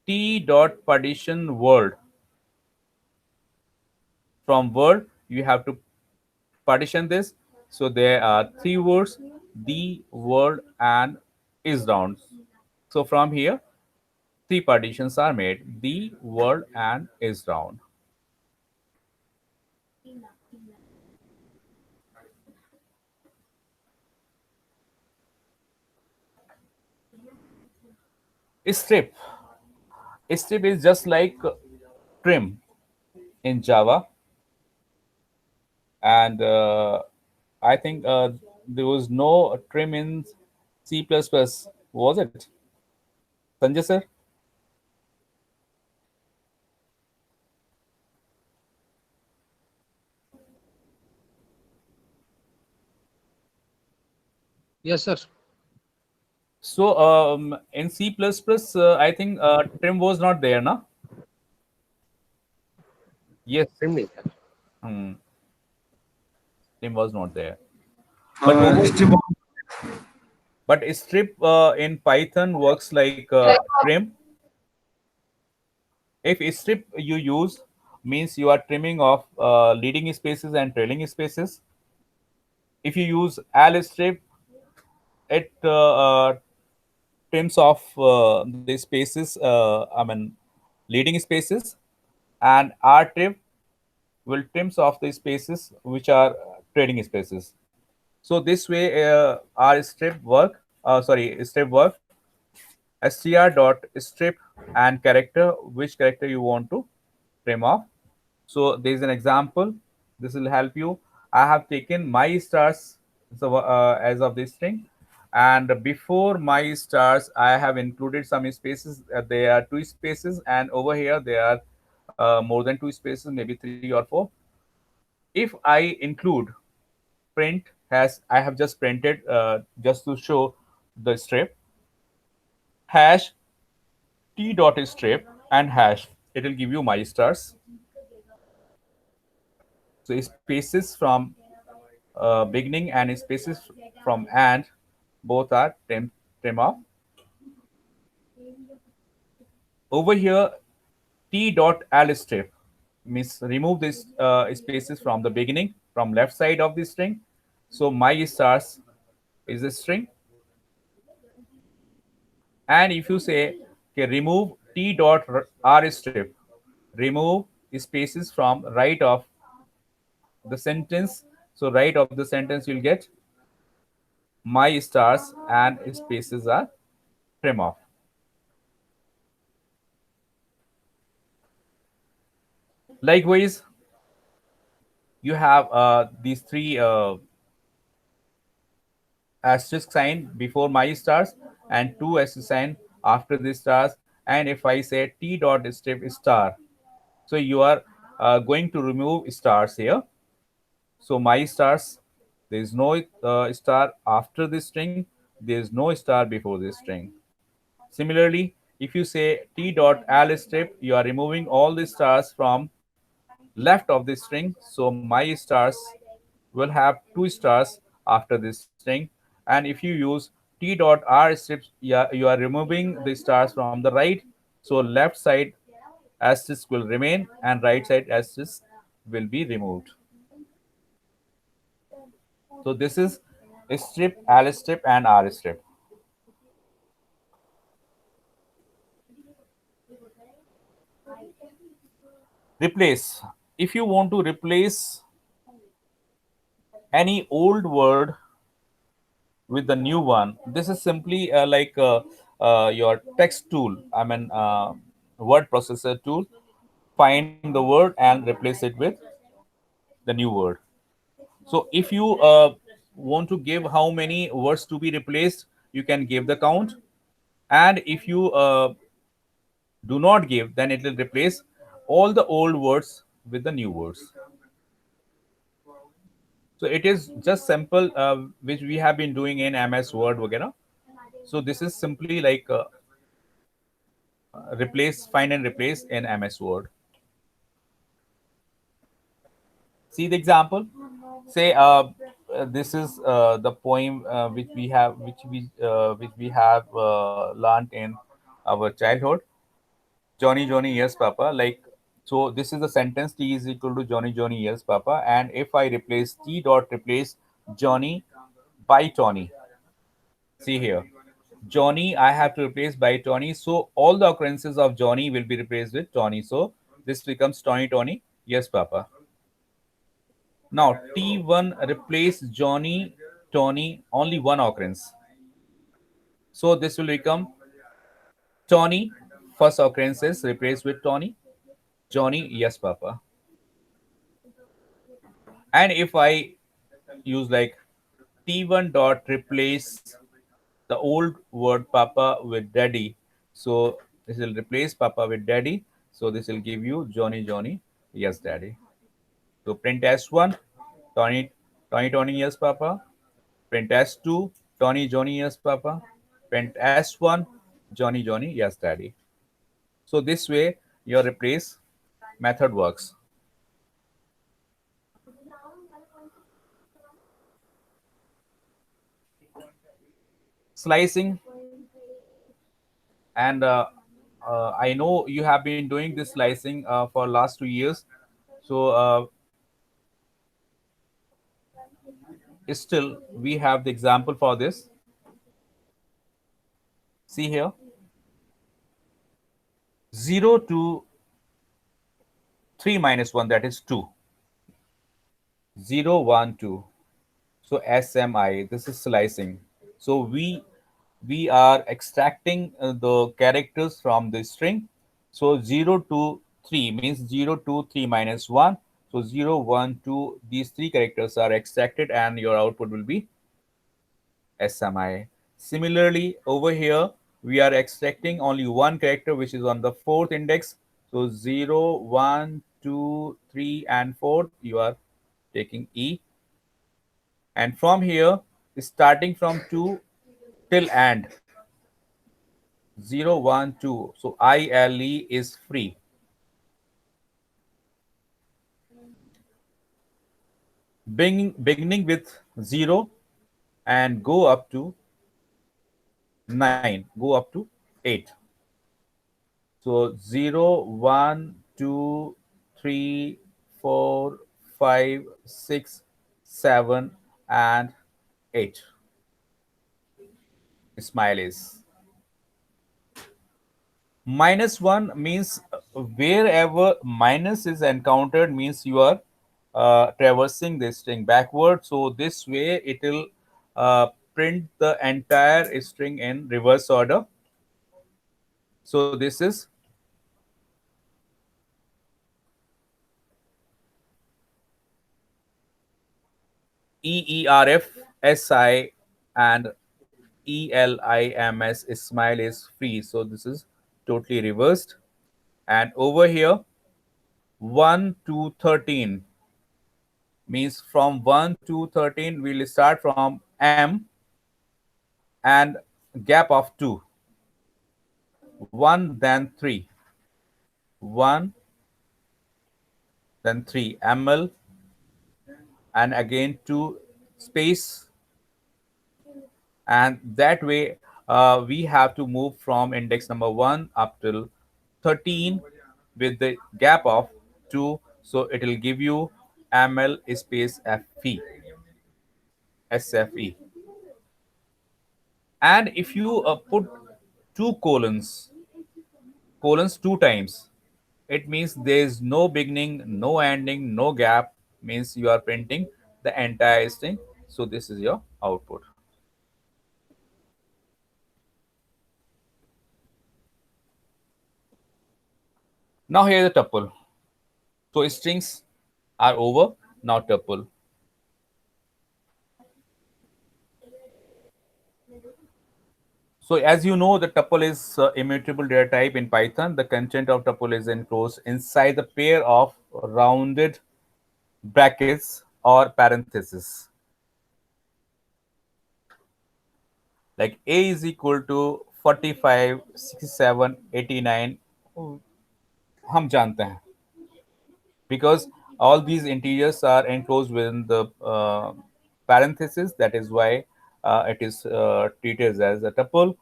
T dot partition word. From word, you have to partition this. So there are three words, the, word, and is round. So from here, three partitions are made, the, word, and is round. Strip. Strip is just like trim in Java, and I think there was no trim in C++, was it? Sanjay sir? Yes, sir. So in C++, I think trim was not there, na? Yes, Trim नहीं था. trim was not there. But strip in Python works like trim. If strip you use means you are trimming off leading spaces and trailing spaces. If you use strip, it trims off the spaces, I mean leading spaces, and rtrip will trims off the spaces which are trailing spaces. So this way our strip work, strip work, str dot strip and character, which character you want to trim off. So there is an example. This will help you. I have taken my stars as of this string, and before my stars, I have included some spaces. There are two spaces, and over here there are more than two spaces, maybe three or four. If I include print, has I have just printed just to show the strip, hash t dot strip and hash, it will give you my stars. So spaces from beginning and spaces from and both are trim off. Over here, T dot L strip means remove this spaces from the beginning, from left side of the string. So my stars is a string. And if you say, okay, remove T dot R strip, remove spaces from right of the sentence. So right of the sentence you'll get my stars and spaces are trim off. Likewise, you have these three asterisk sign before my stars and two asterisk sign after the stars. And if I say T dot strip star, so you are going to remove stars here. So my stars, there is no star after this string, there is no star before this string. Similarly, if you say T dot L strip, you are removing all the stars from left of the string. So my stars will have two stars after this string. And if you use T dot R strips, yeah, you are removing the stars from the right. So left side asterisk will remain and right side asterisk will be removed. So this is strip, L strip, and R strip. Replace. If you want to replace any old word with the new one, this is simply your text tool. I mean, word processor tool. Find the word and replace it with the new word. So if you want to give how many words to be replaced, you can give the count. And if you do not give, then it will replace all the old words with the new words. So it is just simple, which we have been doing in MS Word, वगैरह. So this is simply like replace, find and replace in MS Word. See the example. Say this is the poem which we have learned in our childhood. Johnny Johnny yes Papa. Like, so this is the sentence T is equal to Johnny Johnny yes Papa. And if I replace T dot replace Johnny by Tony. See here. Johnny, I have to replace by Tony. So all the occurrences of Johnny will be replaced with Tony. So this becomes Tony Tony. Yes, Papa. Now T1 replace Johnny Tony, only one occurrence. So this will become Tony. First occurrence is replaced with Tony. Johnny, yes, Papa. And if I use like T1 dot replace the old word Papa with Daddy, so this will replace Papa with Daddy. So this will give you Johnny Johnny, yes, Daddy. So print S1, Tony Tony Tony, yes, Papa. Print S2, Tony Johnny, yes, Papa. Print S1, Johnny Johnny, yes, Daddy. So this way your replace method works. Slicing, and I know you have been doing this slicing for last 2 years. So still we have the example for this. See here, 0 to 3 minus 1, that is 2. 0 1 2. So SMI, this is slicing. So we are extracting the characters from the string. So 0 to 3 means 0 to 3 minus 1. So 0 1 2, these three characters are extracted and your output will be SMI. Similarly, over here we are extracting only one character which is on the fourth index. So 0 1 2 3 and 4, you are taking E. And from here, starting from 2 till and 0 1 2, so ILE is free. Beginning with 0 and go up to 9, go up to 8. So 0, 1, 2, 3, 4, 5, 6, 7, and 8. Smile is. -1 means wherever minus is encountered means you are traversing this string backward. So this way it will print the entire string in reverse order. So this is EERF, SI, and ELIMS. Smile is free. So this is totally reversed. And over here, 1 to 13 means from 1 to 13, we'll start from M and gap of 2. 1, then 3. 1, then 3. ML, and again 2 space, and that way we have to move from index number 1 up till 13 with the gap of 2. So it will give you ML space FE, SFE. And if you put two colons two times, it means there is no beginning, no ending, no gap, means you are printing the entire string. So this is your output. Now here is the tuple. So strings are over, now tuple. So as you know, the tuple is immutable data type in Python. The content of tuple is enclosed inside the pair of rounded brackets or parentheses. Like A is equal to 45, 67, 89. हम जानते हैं because all these integers are enclosed within the parenthesis. That is why it is treated as a tuple.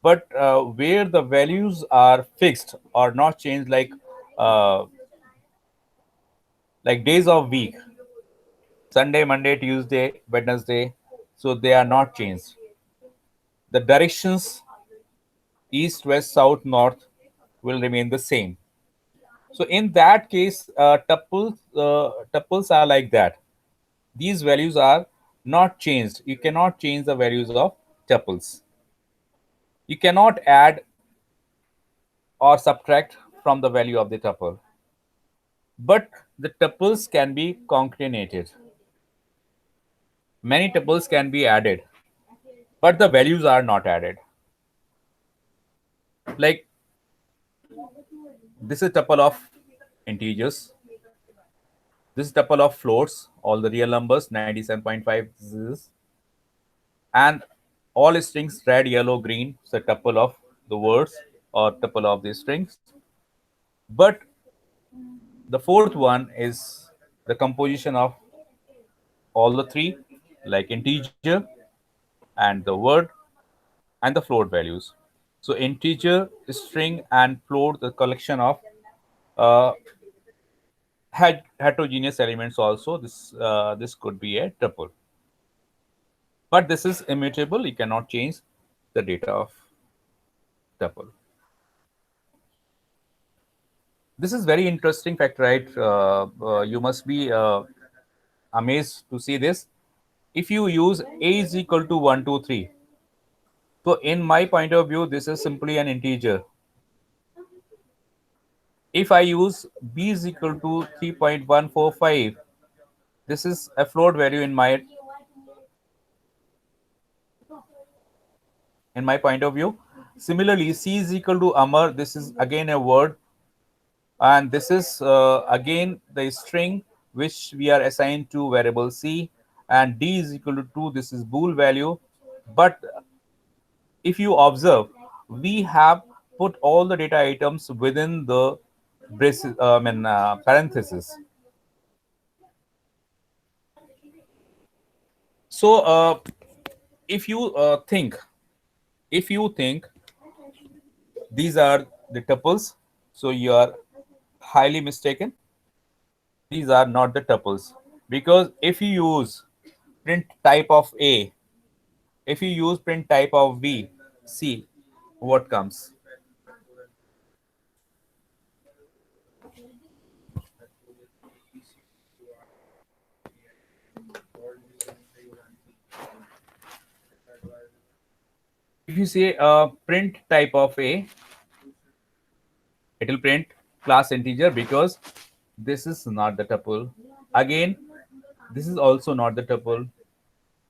But where the values are fixed or not changed, uh, like days of week, Sunday, Monday, Tuesday, Wednesday, so they are not changed. The directions east, west, south, north will remain the same. So in that case, tuples are like that. These values are not changed. You cannot change the values of tuples. You cannot add or subtract from the value of the tuple. But the tuples can be concatenated. Many tuples can be added, but the values are not added. Like this is tuple of integers. This is tuple of floats, all the real numbers, 97.5. This is, and all strings red, yellow, green. So tuple of the words or tuple of the strings. But the fourth one is the composition of all the three, like integer and the word and the float values. So integer, string, and float, the collection of uh, heterogeneous elements. Also, this could be a tuple, but this is immutable. You cannot change the data of tuple. This is very interesting fact, right? You must be amazed to see this. If you use a is equal to 1, 2, 3, so in my point of view, this is simply an integer. If I use b is equal to 3.145, this is a float value in my point of view. Similarly, c is equal to Amar. This is again a word, and this is again the string which we are assigned to variable c, and d is equal to 2. This is bool value. But if you observe, we have put all the data items within the braces, parentheses. So if you think these are the tuples, So you are highly mistaken. These are not the tuples, because if you use print type of A, if you use print type of B, see what comes. If you say print type of A, it will print class integer, because this is not the tuple. Again, this is also not the tuple.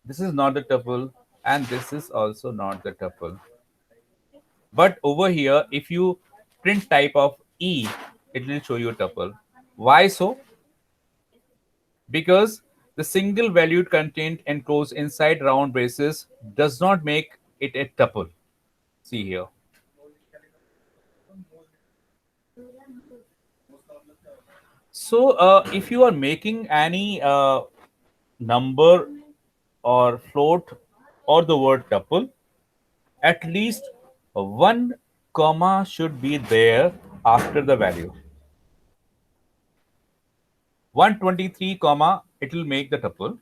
This is not the tuple, and this is also not the tuple. But over here, if you print type of E, it will show you a tuple. Why so? Because the single valued content enclosed inside round braces does not make it a tuple. See here. So if you are making any number or float or the word tuple, at least one comma should be there after the value. 123 comma, it will make the tuple.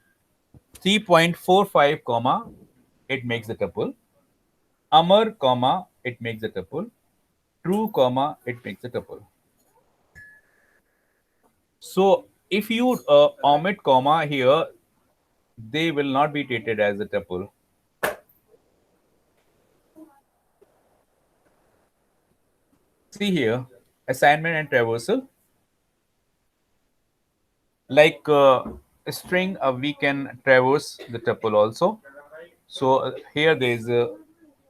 3.45 comma, it makes the tuple. Amar comma, it makes the tuple. True comma, it makes the tuple. So if you omit comma here, they will not be treated as a tuple. See here, assignment and traversal. Like a string, we can traverse the tuple also. So here there is a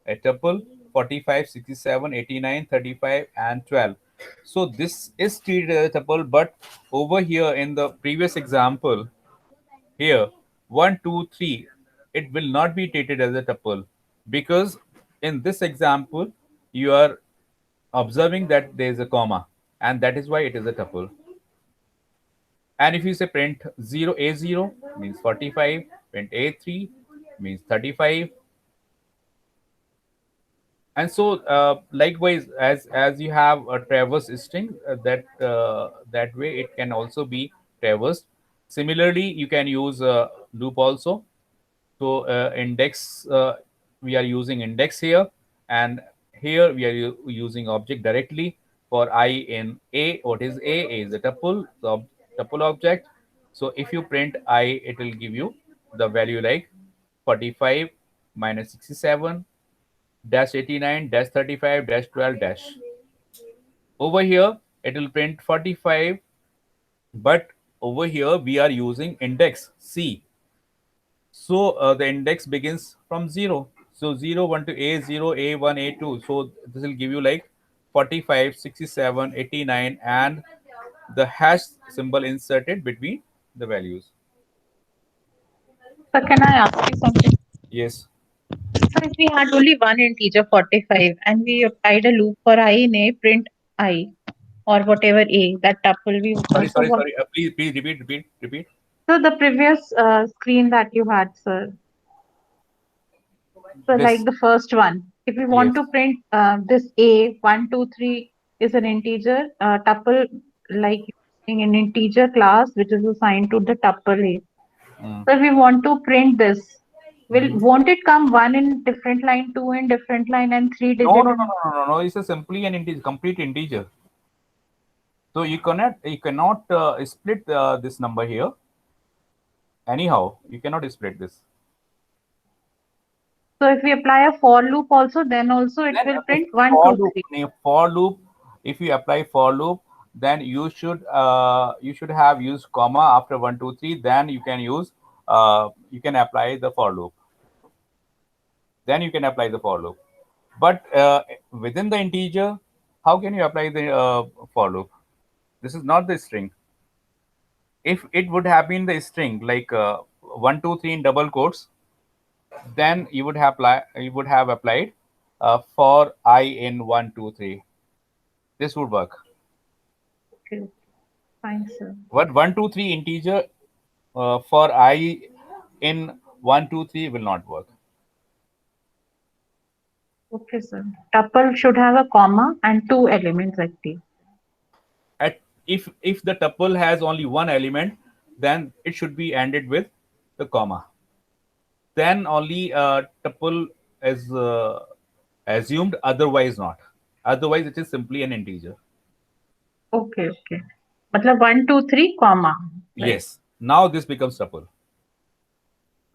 tuple 45, 67, 89, 35, and 12. So this is treated as a tuple, but over here in the previous example, here 1, 2, 3, it will not be treated as a tuple, because in this example you are observing that there is a comma, and that is why it is a tuple. And if you say print 0 A0 means 45, print A3 means 35. And so likewise, as you have a traverse string, that way it can also be traversed. Similarly, you can use loop also. So index, we are using index here, and here we are using object directly. For I in A, what is A? A is a tuple, the tuple object. So if you print I, it will give you the value like 45 minus 67 dash 89 dash 35 dash 12 dash. Over here, it will print 45, but over here we are using index C. So the index begins from 0. So 0, 1 to A0, A1, A2. So this will give you like 45, 67, 89, and the hash symbol inserted between the values. So can I ask you something? Yes. So if we had only one integer 45 and we applied a loop for I in A, print I or whatever A, that tuple we Sorry, so sorry, what, sorry. Please repeat. so the previous screen that you had, sir. So like This. the first one, if we want Yes. to print this A 1, 2, 3 is an integer tuple, like using an integer class which is assigned to the tuple A. Mm. So if we want to print this, won't it come one in different line, two in different line, and three No, digit no, no, in? no, no, no, no. It's a simply an integer, complete integer. So you cannot split this number here. Anyhow, you cannot split this. So if we apply a for loop also, then also it Then will if print one, for two, loop, three. for loop, if you apply for loop, then you should have used comma after 1, 2, 3. Then you can use you can apply the for loop. Then you can apply the for loop. But within the integer, how can you apply the for loop? This is not the string. If it would have been the string like 1, 2, 3 in double quotes, then you would have applied for I in 1, 2, 3. This would work. Okay, fine, sir. But 1, 2, 3 integer for I in 1, 2, 3 will not work. Okay, sir. Tuple should have a comma and two elements actually. if the tuple has only one element, then it should be ended with the comma. Then only tuple is assumed, otherwise not. Otherwise, it is simply an integer. Okay, okay. मतलब 1, 2, 3, comma. Right. Yes. Now this becomes tuple.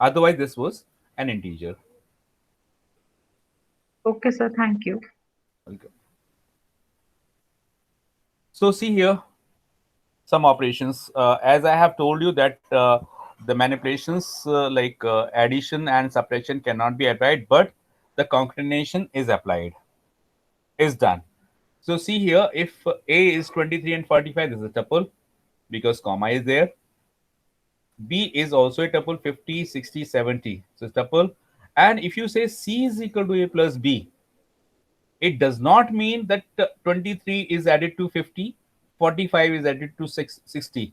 Otherwise, this was an integer. Okay, sir. Thank you. Welcome. So see here some operations. As I have told you that the manipulations like addition and subtraction cannot be applied, but the concatenation is applied, is done. So see here, if A is 23 and 45, this is a tuple because comma is there. B is also a tuple, 50, 60, 70. So it's tuple. And if you say C is equal to A plus B, it does not mean that 23 is added to 50, 45 is added to 60.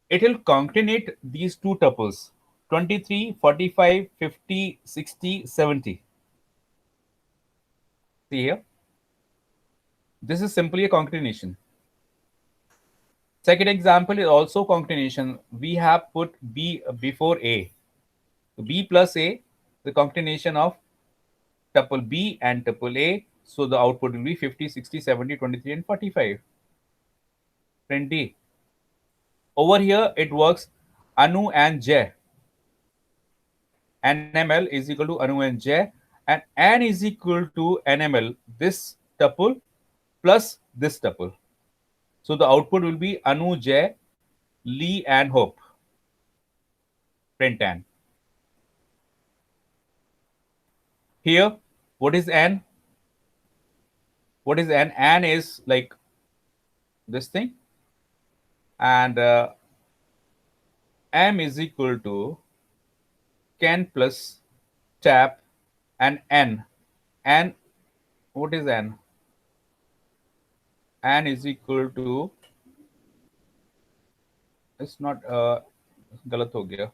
It will concatenate these two tuples, 23, 45, 50, 60, 70. See here. This is simply a concatenation. Second example is also concatenation. We have put B before A. So B plus A, the concatenation of tuple B and tuple A. So the output will be 50, 60, 70, 23, and 45. Print D. Over here, it works Anu and J. NML is equal to Anu and J, and N is equal to NML, this tuple plus this tuple. So the output will be Anu, J, Lee, and Hope. Print N. Here, what is N? What is N? N is like this thing, and M is equal to Ken plus tap and N. N, what is N? N is equal to, it's not galat ho gaya.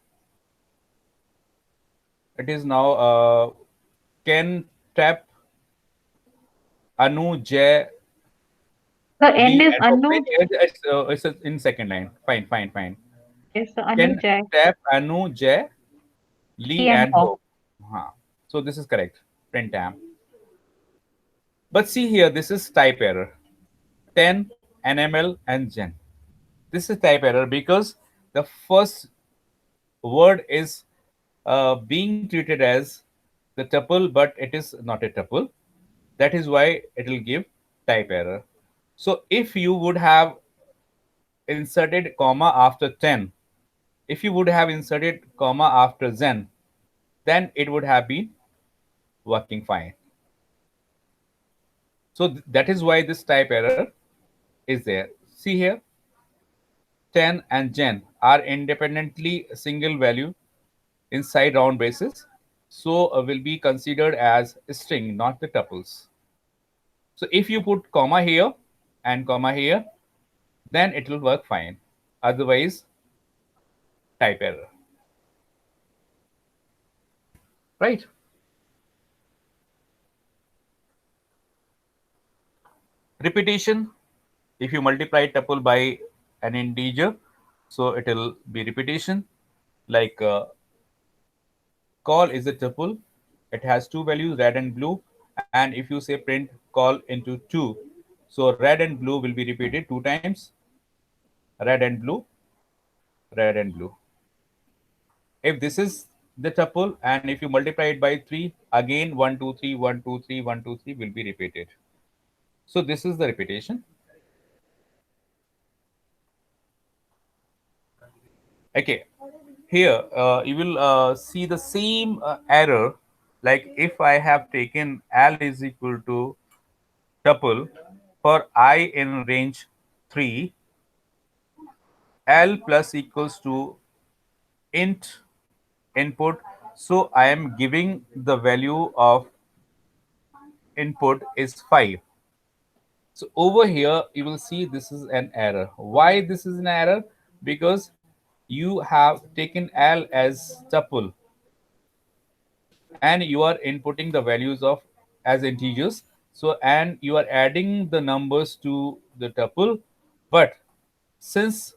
It is now Ken tap Anu J. The end Lee is and Hope. Anu. It's in second line. Fine. Yes, so Anu Ken J. tap Anu J. Lee and and Hope. Hope. So this is correct. Print am. But see here, this is type error. 10, NML, and Gen. This is type error because the first word is being treated as the tuple, but it is not a tuple. That is why it will give type error. So if you would have inserted comma after 10, if you would have inserted comma after Zen, then it would have been working fine. So that is why this type error is there. See here, 10 and Gen are independently single value inside round braces, so will be considered as a string, not the tuples. So if you put comma here and comma here, then it will work fine. Otherwise, type error. Right? Repetition. If you multiply tuple by an integer, so it will be repetition. Like call is a tuple. It has two values, red and blue. And if you say print call into 2, so red and blue will be repeated 2 times. Red and blue, red and blue. If this is the tuple, and if you multiply it by 3, again 1, 2, 3, 1, 2, 3, 1, 2, 3 will be repeated. So this is the repetition. Okay, here you will see the same error. Like if I have taken L is equal to tuple for I in range 3, L plus equals to int input. So I am giving the value of input is 5. So over here, you will see this is an error. Why this is an error? Because you have taken L as tuple and you are inputting the values of as integers. So, and you are adding the numbers to the tuple But since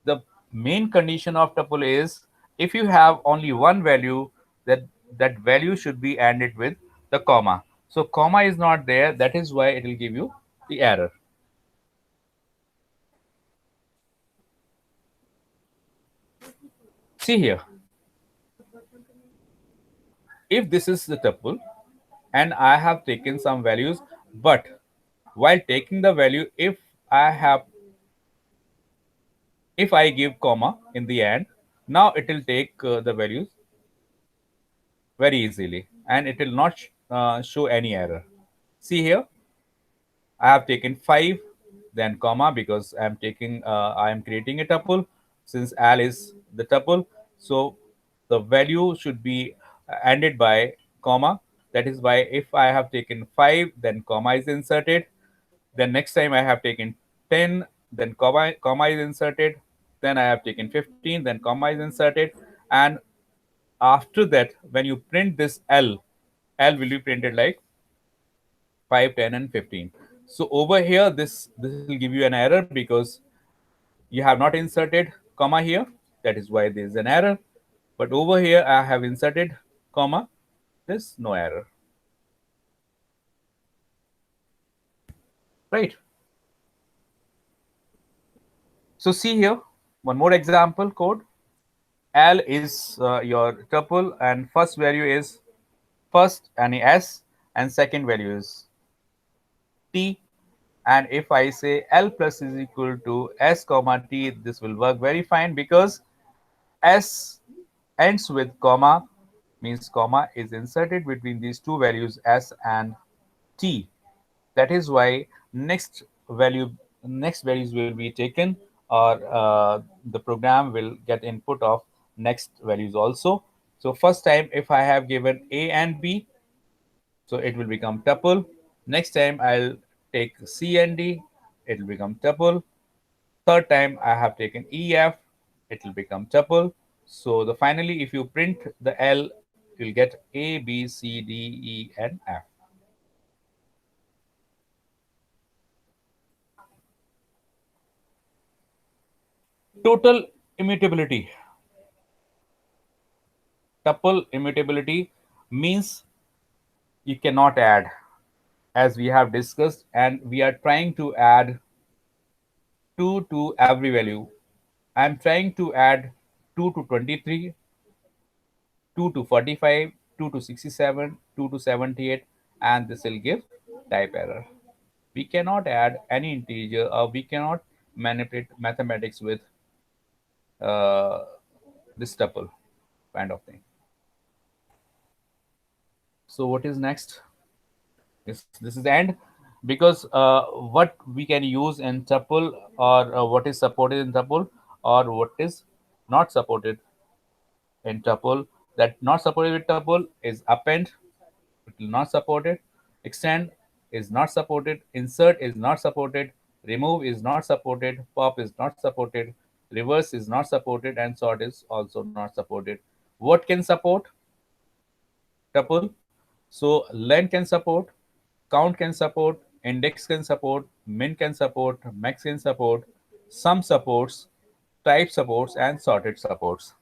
the main condition of tuple is if you have only one value, that value should be ended with the comma. So comma is not there, that is why it will give you the error. See here, if this is the tuple and I have taken some values, but while taking the value, if I give comma in the end, now it will take the values very easily and it will not show any error. See here, I have taken 5, then comma, because I am creating a tuple since L is the tuple. So the value should be ended by comma. That is why if I have taken 5, then comma is inserted. Then next time I have taken 10, then comma is inserted. Then I have taken 15, then comma is inserted. And after that, when you print this L will be printed like 5, 10, and 15. So over here, this will give you an error because you have not inserted comma here. That is why there is an error. But over here, I have inserted comma. There's no error. Right. So see here, one more example code. L is your tuple, and first value is first and S, and second value is T. And if I say L plus is equal to S comma T, this will work very fine because S ends with comma, means comma is inserted between these two values S and T. That is why next values will be taken, or the program will get input of next values also. So first time if I have given A and B, so it will become tuple. Next time I'll take C and D, it will become tuple. Third time I have taken EF, it will become tuple. So the finally, if you print the L, you'll get A, B, C, D, E, and F. Total immutability. Tuple immutability means you cannot add, as we have discussed, and we are trying to add 2 to every value. I am trying to add 2 to 23, 2 to 45, 2 to 67, 2 to 78, and this will give type error. We cannot add any integer, or we cannot manipulate mathematics with uh, this tuple kind of thing. So what is next? This is the end, because what we can use in tuple, or what is supported in tuple, or what is not supported in tuple. That not supported with tuple is append, it will not support it. Extend is not supported. Insert is not supported. Remove is not supported. Pop is not supported. Reverse is not supported, and sort is also not supported. What can support? Tuple. So len can support, count can support, index can support, min can support, max can support, sum supports, type supports, and sorted supports.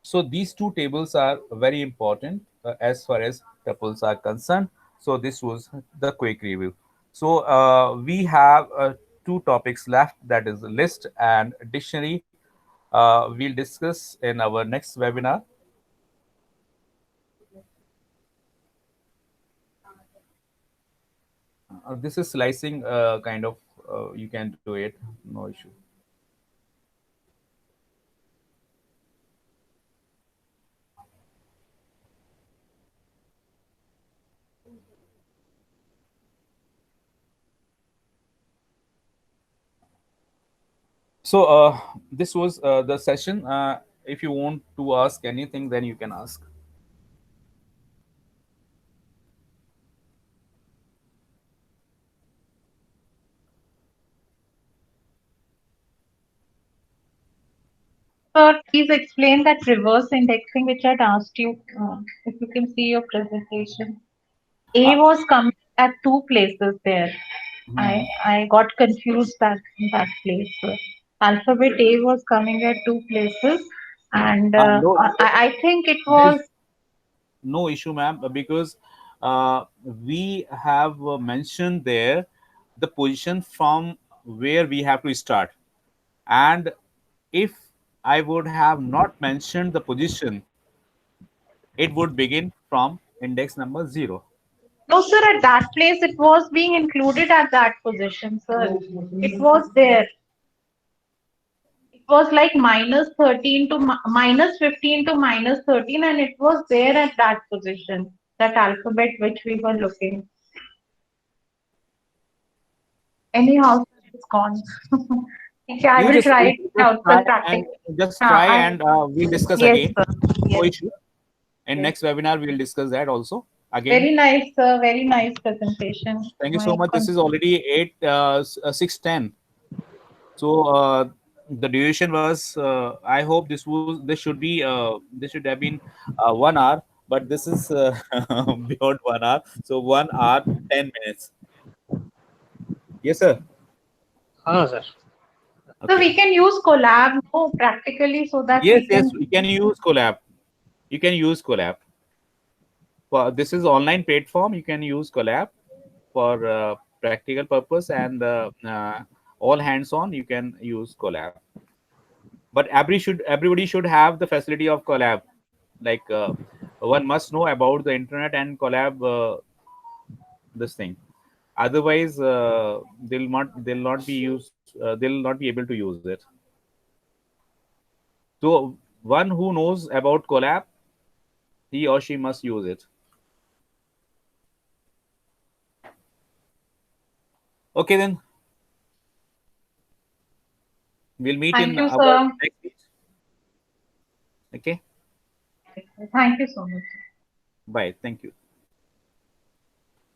So these two tables are very important as far as tuples are concerned. So this was the quick review. So we have two topics left, that is list and dictionary. We'll discuss in our next webinar. This is slicing kind of, you can do it, no issue. So this was the session. If you want to ask anything, then you can ask. Sir, please explain that reverse indexing which I'd asked you, if you can see your presentation. A was coming at two places there. I got confused that place. Alphabet A was coming at two places, and No, I think it there's was no issue, ma'am, because we have mentioned there the position from where we have to start. And if I would have not mentioned the position, it would begin from index number 0. no, sir. At that place, it was being included at that position, sir. It was there. It was like minus 13 to minus 15 to minus 13, and it was there at that position, that alphabet which we were looking. Anyhow, sir, it's gone. Okay, I You will just try you it just out, try sir, and practice. just try I and we'll discuss Yes, again. sir. No Yes. issue. In Yes. next webinar, we'll discuss that also again. Very nice, sir. Very nice presentation. Thank you so My much. This is already 6:10. So the duration was. I hope this should be. This should have been 1 hour, but this is beyond 1 hour. So 1 hour 10 minutes. Yes, sir. हाँ sir. So Okay. we can use collab no, practically so that Yes, we yes. can. You can use Collab. You can use Collab. For this is online platform. You can use Collab for practical purpose, and all hands on. You can use Collab. But everybody should have the facility of Collab. Like one must know about the internet and Collab this thing. Otherwise, they'll not be used. They'll not be able to use it. So one who knows about Collab, he or she must use it. Okay, then we'll meet Thank in you, our sir. next meet. Okay. Thank you so much. Bye. Thank you.